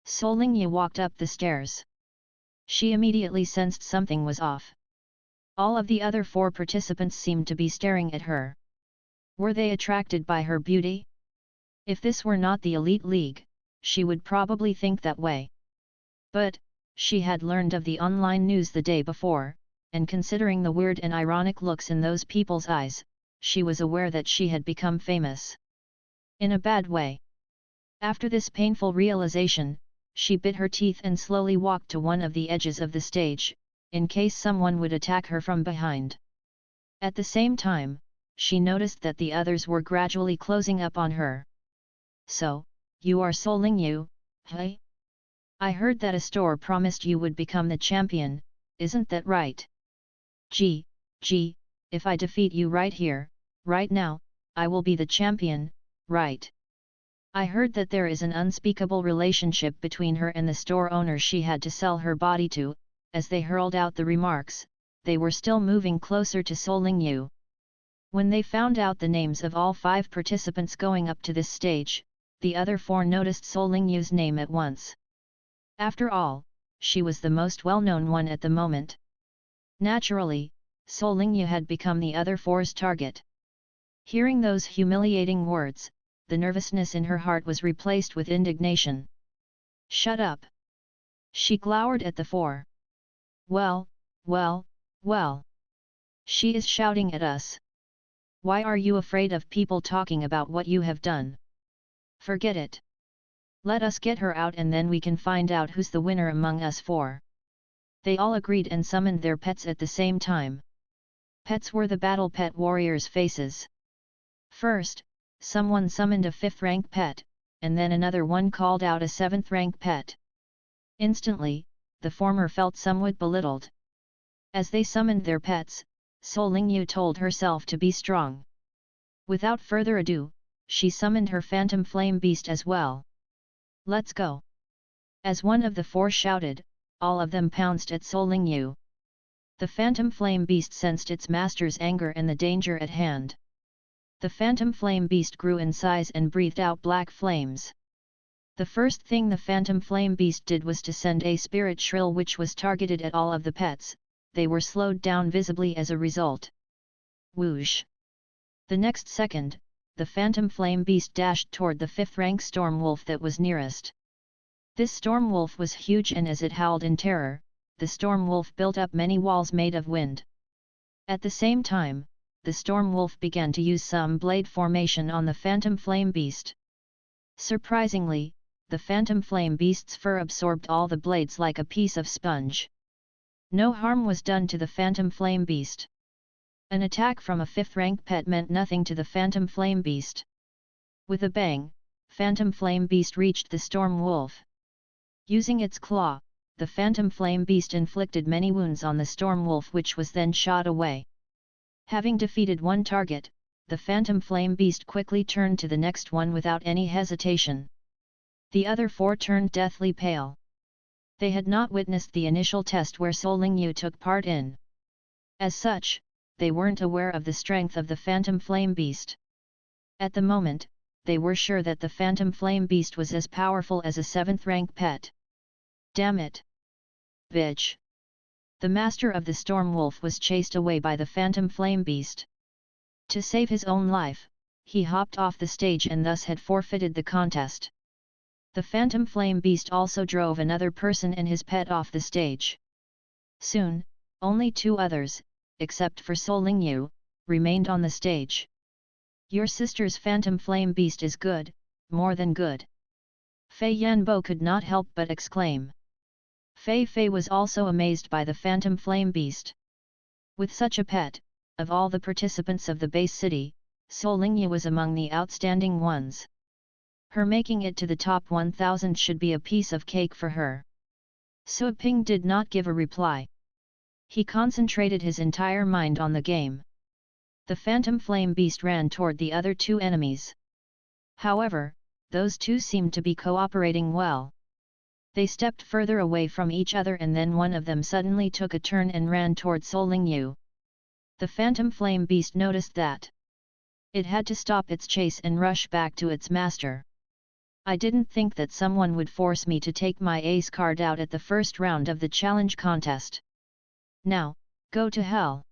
Sol Lingyu walked up the stairs. She immediately sensed something was off. All of the other 4 participants seemed to be staring at her. Were they attracted by her beauty? If this were not the elite league, she would probably think that way. But, she had learned of the online news the day before, and considering the weird and ironic looks in those people's eyes, she was aware that she had become famous. In a bad way. After this painful realization, she bit her teeth and slowly walked to one of the edges of the stage, in case someone would attack her from behind. At the same time, she noticed that the others were gradually closing up on her. "So, you are Sol Lingyu, hey? I heard that a store promised you would become the champion, isn't that right? Gee, if I defeat you right here, right now, I will be the champion, right? I heard that there is an unspeakable relationship between her and the store owner she had to sell her body to." As they hurled out the remarks, they were still moving closer to Sol Lingyu. When they found out the names of all 5 participants going up to this stage, the other 4 noticed Sol Lingyu's name at once. After all, she was the most well-known one at the moment. Naturally, Sol Lingyu had become the other 4's target. Hearing those humiliating words, the nervousness in her heart was replaced with indignation. "Shut up!" She glowered at the 4. Well. She is shouting at us. Why are you afraid of people talking about what you have done? Forget it. Let us get her out and then we can find out who's the winner among us 4. They all agreed and summoned their pets at the same time. Pets were the battle pet warriors' faces. First, someone summoned a 5th rank pet, and then another one called out a 7th rank pet. Instantly, the former felt somewhat belittled. As they summoned their pets, Sol Lingyu told herself to be strong. Without further ado, she summoned her phantom flame beast as well. "Let's go!" As one of the 4 shouted, all of them pounced at Sol Lingyu. The phantom flame beast sensed its master's anger and the danger at hand. The phantom flame beast grew in size and breathed out black flames. The first thing the phantom flame beast did was to send a spirit shrill which was targeted at all of the pets. They were slowed down visibly as a result. Whoosh! The next second, the phantom flame beast dashed toward the 5th rank storm wolf that was nearest. This storm wolf was huge, and as it howled in terror, the storm wolf built up many walls made of wind. At the same time, the storm wolf began to use some blade formation on the phantom flame beast. Surprisingly, the phantom flame beast's fur absorbed all the blades like a piece of sponge. No harm was done to the phantom flame beast. An attack from a 5th rank pet meant nothing to the phantom flame beast. With a bang, phantom flame beast reached the storm wolf. Using its claw, the phantom flame beast inflicted many wounds on the storm wolf, which was then shot away. Having defeated one target, the phantom flame beast quickly turned to the next one without any hesitation. The other 4 turned deathly pale. They had not witnessed the initial test where Solingyu took part in. As such, they weren't aware of the strength of the phantom flame beast. At the moment, they were sure that the phantom flame beast was as powerful as a 7th rank pet. Damn it! Bitch! The master of the storm wolf was chased away by the phantom flame beast. To save his own life, he hopped off the stage and thus had forfeited the contest. The phantom flame beast also drove another person and his pet off the stage. Soon, only 2 others, except for Solingyu, remained on the stage. Your sister's phantom flame beast is good, more than good. Fei Yanbo could not help but exclaim. Fei was also amazed by the phantom flame beast. With such a pet, of all the participants of the base city, Solingyu was among the outstanding ones. Her making it to the top 1000 should be a piece of cake for her. Suiping did not give a reply. He concentrated his entire mind on the game. The phantom flame beast ran toward the other 2 enemies. However, those 2 seemed to be cooperating well. They stepped further away from each other, and then one of them suddenly took a turn and ran toward Solingyu. The phantom flame beast noticed that it had to stop its chase and rush back to its master. I didn't think that someone would force me to take my ace card out at the first round of the challenge contest. Now, go to hell.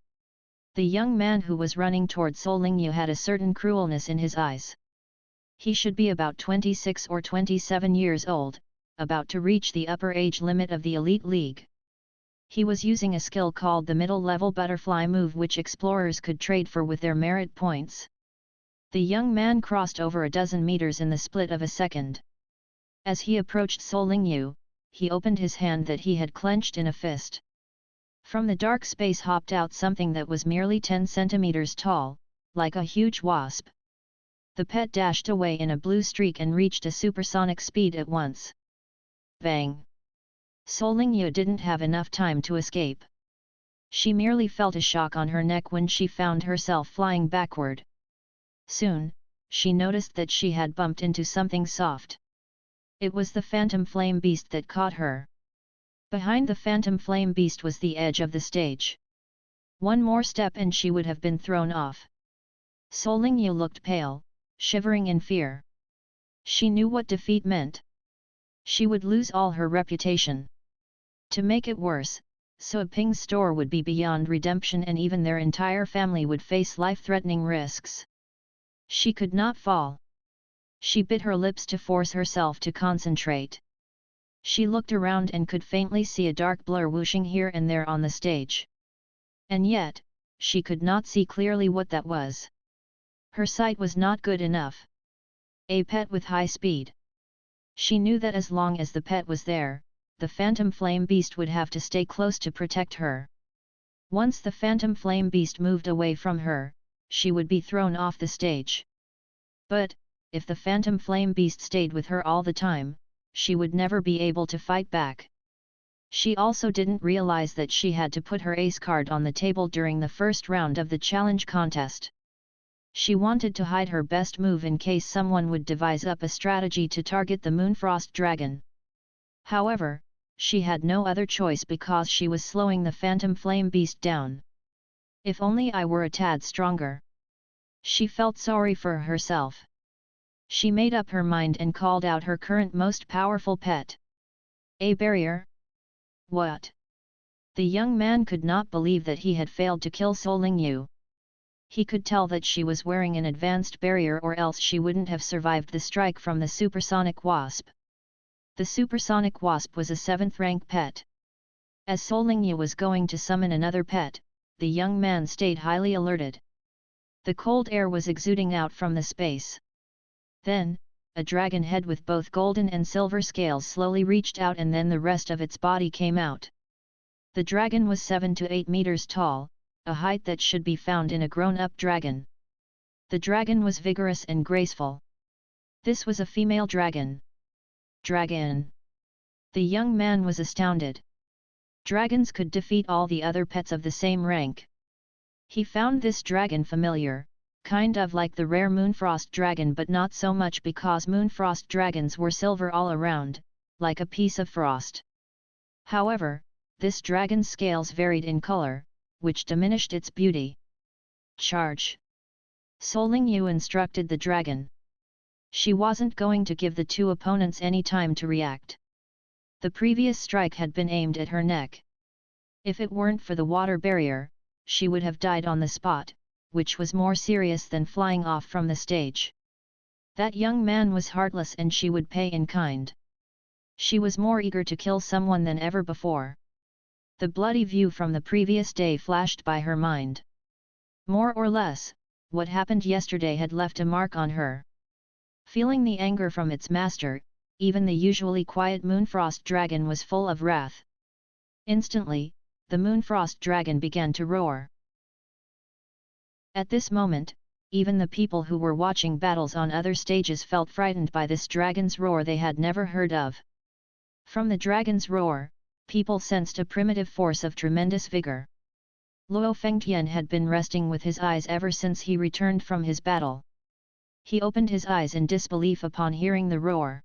The young man who was running toward Solingyu had a certain cruelness in his eyes. He should be about 26 or 27 years old, about to reach the upper age limit of the Elite League. He was using a skill called the middle-level butterfly move, which explorers could trade for with their merit points. The young man crossed over a dozen meters in the split of a second. As he approached Solingyu, he opened his hand that he had clenched in a fist. From the dark space hopped out something that was merely 10 centimeters tall, like a huge wasp. The pet dashed away in a blue streak and reached a supersonic speed at once. Bang! Solingyu didn't have enough time to escape. She merely felt a shock on her neck when she found herself flying backward. Soon, she noticed that she had bumped into something soft. It was the phantom flame beast that caught her. Behind the phantom flame beast was the edge of the stage. One more step and she would have been thrown off. Solingyu looked pale, shivering in fear. She knew what defeat meant. She would lose all her reputation. To make it worse, Suiping's store would be beyond redemption, and even their entire family would face life-threatening risks. She could not fall. She bit her lips to force herself to concentrate. She looked around and could faintly see a dark blur whooshing here and there on the stage. And yet, she could not see clearly what that was. Her sight was not good enough. A pet with high speed. She knew that as long as the pet was there, the phantom flame beast would have to stay close to protect her. Once the phantom flame beast moved away from her, she would be thrown off the stage. But, if the phantom flame beast stayed with her all the time, she would never be able to fight back. She also didn't realize that she had to put her ace card on the table during the first round of the challenge contest. She wanted to hide her best move in case someone would devise up a strategy to target the Moonfrost Dragon. However, she had no other choice because she was slowing the phantom flame beast down. If only I were a tad stronger. She felt sorry for herself. She made up her mind and called out her current most powerful pet. A barrier? What? The young man could not believe that he had failed to kill Solingyu. He could tell that she was wearing an advanced barrier, or else she wouldn't have survived the strike from the supersonic wasp. The supersonic wasp was a 7th rank pet. As Solingya was going to summon another pet, the young man stayed highly alerted. The cold air was exuding out from the space. Then, a dragon head with both golden and silver scales slowly reached out, and then the rest of its body came out. The dragon was 7 to 8 meters tall, a height that should be found in a grown-up dragon. The dragon was vigorous and graceful. This was a female dragon. Dragon! The young man was astounded. Dragons could defeat all the other pets of the same rank. He found this dragon familiar, kind of like the rare Moonfrost dragon, but not so much, because Moonfrost dragons were silver all around, like a piece of frost. However, this dragon's scales varied in color, which diminished its beauty. Charge! Solingyu instructed the dragon. She wasn't going to give the two opponents any time to react. The previous strike had been aimed at her neck. If it weren't for the water barrier, she would have died on the spot, which was more serious than flying off from the stage. That young man was heartless, and she would pay in kind. She was more eager to kill someone than ever before. The bloody view from the previous day flashed by her mind. More or less, what happened yesterday had left a mark on her. Feeling the anger from its master, even the usually quiet Moonfrost dragon was full of wrath. Instantly, the Moonfrost dragon began to roar. At this moment, even the people who were watching battles on other stages felt frightened by this dragon's roar they had never heard of. From the dragon's roar, people sensed a primitive force of tremendous vigor. Luo Fengtian had been resting with his eyes ever since he returned from his battle. He opened his eyes in disbelief upon hearing the roar.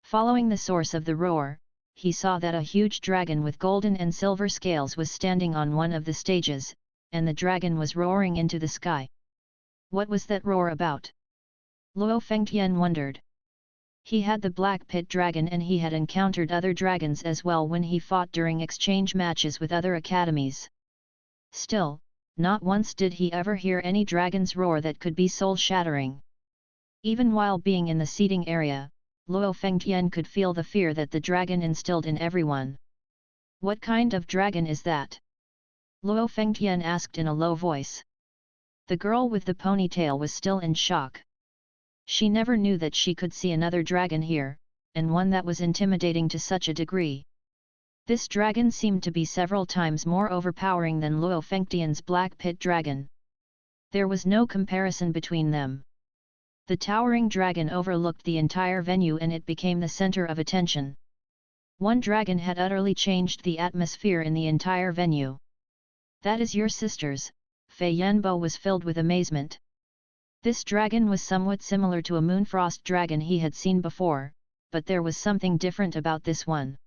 Following the source of the roar, he saw that a huge dragon with golden and silver scales was standing on one of the stages, and the dragon was roaring into the sky. What was that roar about? Luo Fengtian wondered. He had the Black Pit Dragon, and he had encountered other dragons as well when he fought during exchange matches with other academies. Still, not once did he ever hear any dragon's roar that could be soul-shattering. Even while being in the seating area, Luo Fengtian could feel the fear that the dragon instilled in everyone. What kind of dragon is that? Luo Fengtian asked in a low voice. The girl with the ponytail was still in shock. She never knew that she could see another dragon here, and one that was intimidating to such a degree. This dragon seemed to be several times more overpowering than Luo Fengtian's Black Pit Dragon. There was no comparison between them. The towering dragon overlooked the entire venue, and it became the center of attention. One dragon had utterly changed the atmosphere in the entire venue. That is your sister's. Fei Yanbo was filled with amazement. This dragon was somewhat similar to a Moonfrost dragon he had seen before, but there was something different about this one.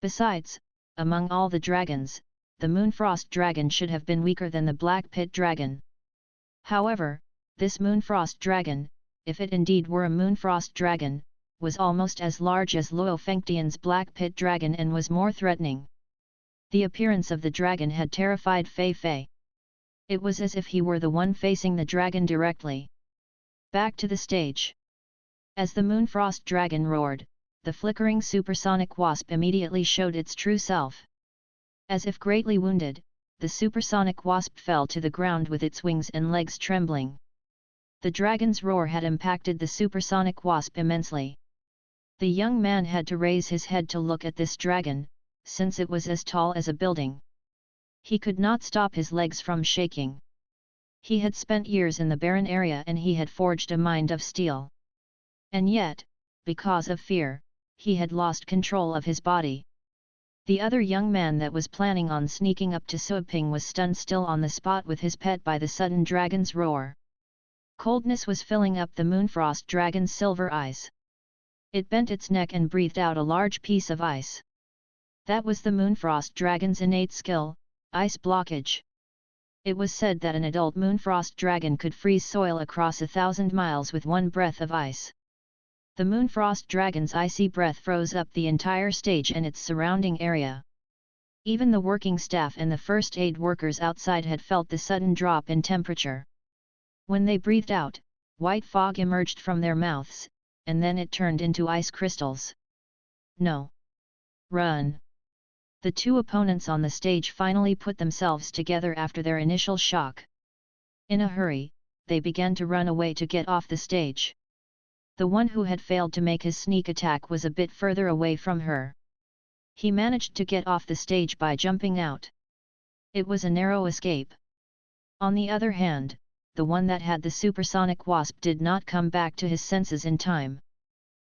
Besides, among all the dragons, the Moonfrost dragon should have been weaker than the Black Pit Dragon. However, this Moonfrost dragon, if it indeed were a Moonfrost dragon, was almost as large as Luo Fengtian's Black Pit Dragon and was more threatening. The appearance of the dragon had terrified Fei Fei. It was as if he were the one facing the dragon directly. Back to the stage. As the Moonfrost dragon roared, the flickering supersonic wasp immediately showed its true self. As if greatly wounded, the supersonic wasp fell to the ground with its wings and legs trembling. The dragon's roar had impacted the supersonic wasp immensely. The young man had to raise his head to look at this dragon, since it was as tall as a building. He could not stop his legs from shaking. He had spent years in the barren area, and he had forged a mind of steel. And yet, because of fear, he had lost control of his body. The other young man that was planning on sneaking up to Suiping was stunned still on the spot with his pet by the sudden dragon's roar. Coldness was filling up the Moonfrost dragon's silver eyes. It bent its neck and breathed out a large piece of ice. That was the Moonfrost dragon's innate skill, ice blockage. It was said that an adult Moonfrost dragon could freeze soil across 1,000 miles with one breath of ice. The Moonfrost dragon's icy breath froze up the entire stage and its surrounding area. Even the working staff and the first aid workers outside had felt the sudden drop in temperature. When they breathed out, white fog emerged from their mouths, and then it turned into ice crystals. No. Run! The two opponents on the stage finally put themselves together after their initial shock. In a hurry, they began to run away to get off the stage. The one who had failed to make his sneak attack was a bit further away from her. He managed to get off the stage by jumping out. It was a narrow escape. On the other hand, the one that had the supersonic wasp did not come back to his senses in time.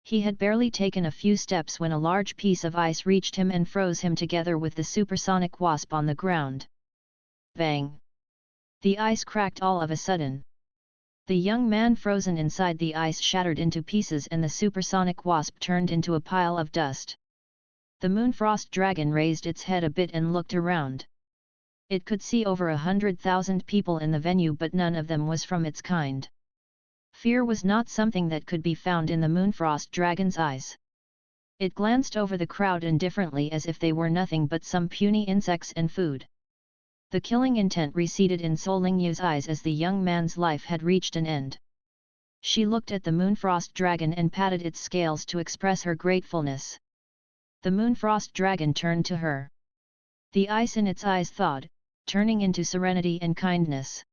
He had barely taken a few steps when a large piece of ice reached him and froze him together with the supersonic wasp on the ground. Bang! The ice cracked all of a sudden. The young man frozen inside the ice shattered into pieces and the supersonic wasp turned into a pile of dust. The Moonfrost dragon raised its head a bit and looked around. It could see over 100,000 people in the venue, but none of them was from its kind. Fear was not something that could be found in the Moonfrost dragon's eyes. It glanced over the crowd indifferently as if they were nothing but some puny insects and food. The killing intent receded in Solingyu's eyes as the young man's life had reached an end. She looked at the Moonfrost dragon and patted its scales to express her gratefulness. The Moonfrost dragon turned to her. The ice in its eyes thawed, turning into serenity and kindness.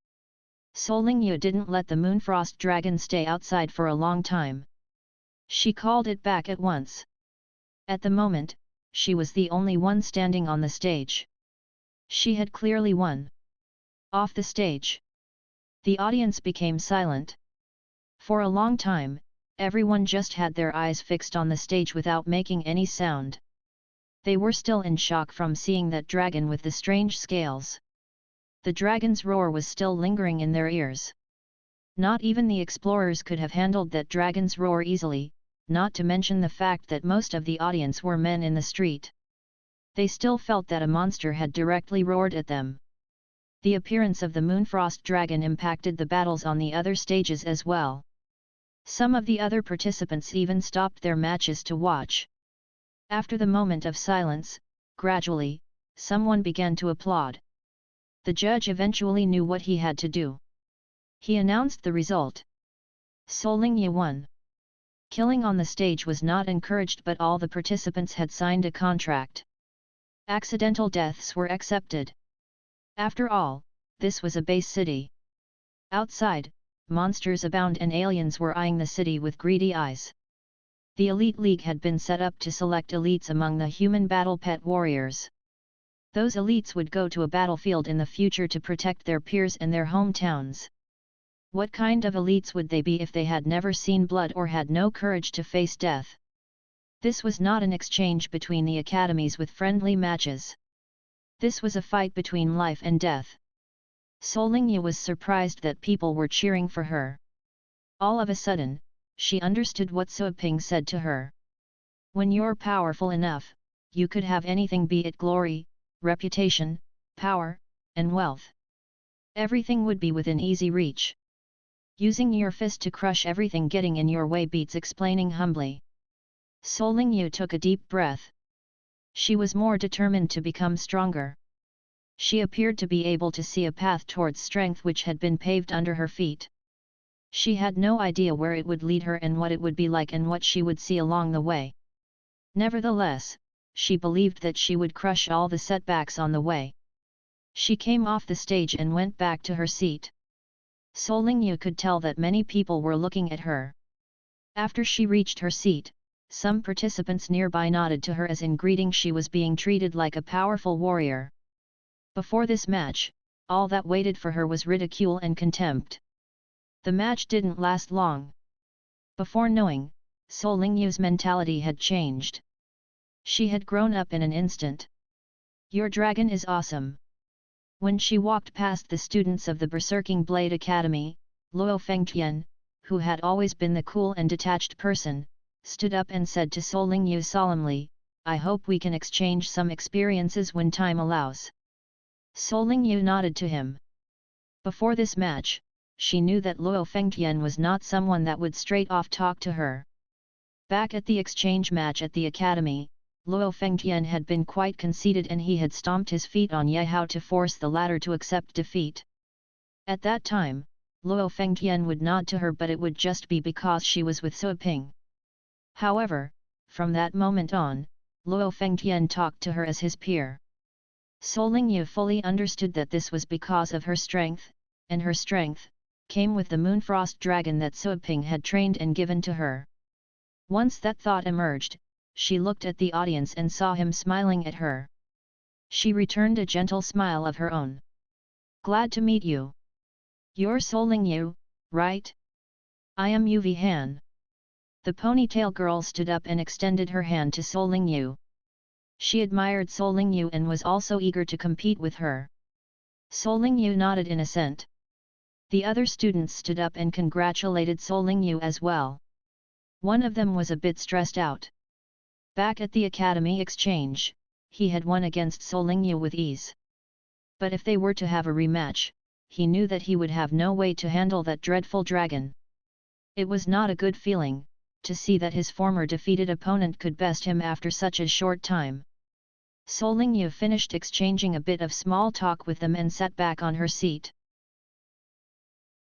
Solingyu didn't let the Moonfrost dragon stay outside for a long time. She called it back at once. At the moment, she was the only one standing on the stage. She had clearly won. Off the stage. The audience became silent. For a long time, everyone just had their eyes fixed on the stage without making any sound. They were still in shock from seeing that dragon with the strange scales. The dragon's roar was still lingering in their ears. Not even the explorers could have handled that dragon's roar easily, not to mention the fact that most of the audience were men in the street. They still felt that a monster had directly roared at them. The appearance of the Moonfrost dragon impacted the battles on the other stages as well. Some of the other participants even stopped their matches to watch. After the moment of silence, gradually, someone began to applaud. The judge eventually knew what he had to do. He announced the result. Solingyu won. Killing on the stage was not encouraged, but all the participants had signed a contract. Accidental deaths were accepted. After all, this was a base city. Outside, monsters abound and aliens were eyeing the city with greedy eyes. The Elite League had been set up to select elites among the human battle pet warriors. Those elites would go to a battlefield in the future to protect their peers and their hometowns. What kind of elites would they be if they had never seen blood or had no courage to face death? This was not an exchange between the academies with friendly matches. This was a fight between life and death. Solingyu was surprised that people were cheering for her. All of a sudden, she understood what Suoping said to her. When you're powerful enough, you could have anything, be it glory, reputation, power, and wealth. Everything would be within easy reach. Using your fist to crush everything getting in your way beats explaining humbly. Solingyu took a deep breath. She was more determined to become stronger. She appeared to be able to see a path towards strength which had been paved under her feet. She had no idea where it would lead her and what it would be like and what she would see along the way. Nevertheless, she believed that she would crush all the setbacks on the way. She came off the stage and went back to her seat. Solingyu could tell that many people were looking at her. After she reached her seat, some participants nearby nodded to her as in greeting she was being treated like a powerful warrior. Before this match, all that waited for her was ridicule and contempt. The match didn't last long. Before knowing, Solingyu's mentality had changed. She had grown up in an instant. Your dragon is awesome. When she walked past the students of the Berserking Blade Academy, Luo Fengtian, who had always been the cool and detached person, stood up and said to Solingyu solemnly, "I hope we can exchange some experiences when time allows." Solingyu nodded to him. Before this match, she knew that Luo Fengtian was not someone that would straight off talk to her. Back at the exchange match at the academy, Luo Fengtian had been quite conceited and he had stomped his feet on Yehao to force the latter to accept defeat. At that time, Luo Fengtian would nod to her, but it would just be because she was with Suoping. However, From that moment on, Luo Fengtian talked to her as his peer. Soling fully understood that this was because of her strength, and her strength came with the Moonfrost dragon that Suiping had trained and given to her. Once that thought emerged, she looked at the audience and saw him smiling at her. She returned a gentle smile of her own. Glad to meet you. You're Soling, right? I am Yu Han. The ponytail girl stood up and extended her hand to Soling. She admired Soling and was also eager to compete with her. Soling nodded in assent. The other students stood up and congratulated Soling as well. One of them was a bit stressed out. Back at the academy exchange, he had won against Soling with ease. But if they were to have a rematch, he knew that he would have no way to handle that dreadful dragon. It was not a good feeling, to see that his former defeated opponent could best him after such a short time. Soling finished exchanging a bit of small talk with them and sat back on her seat.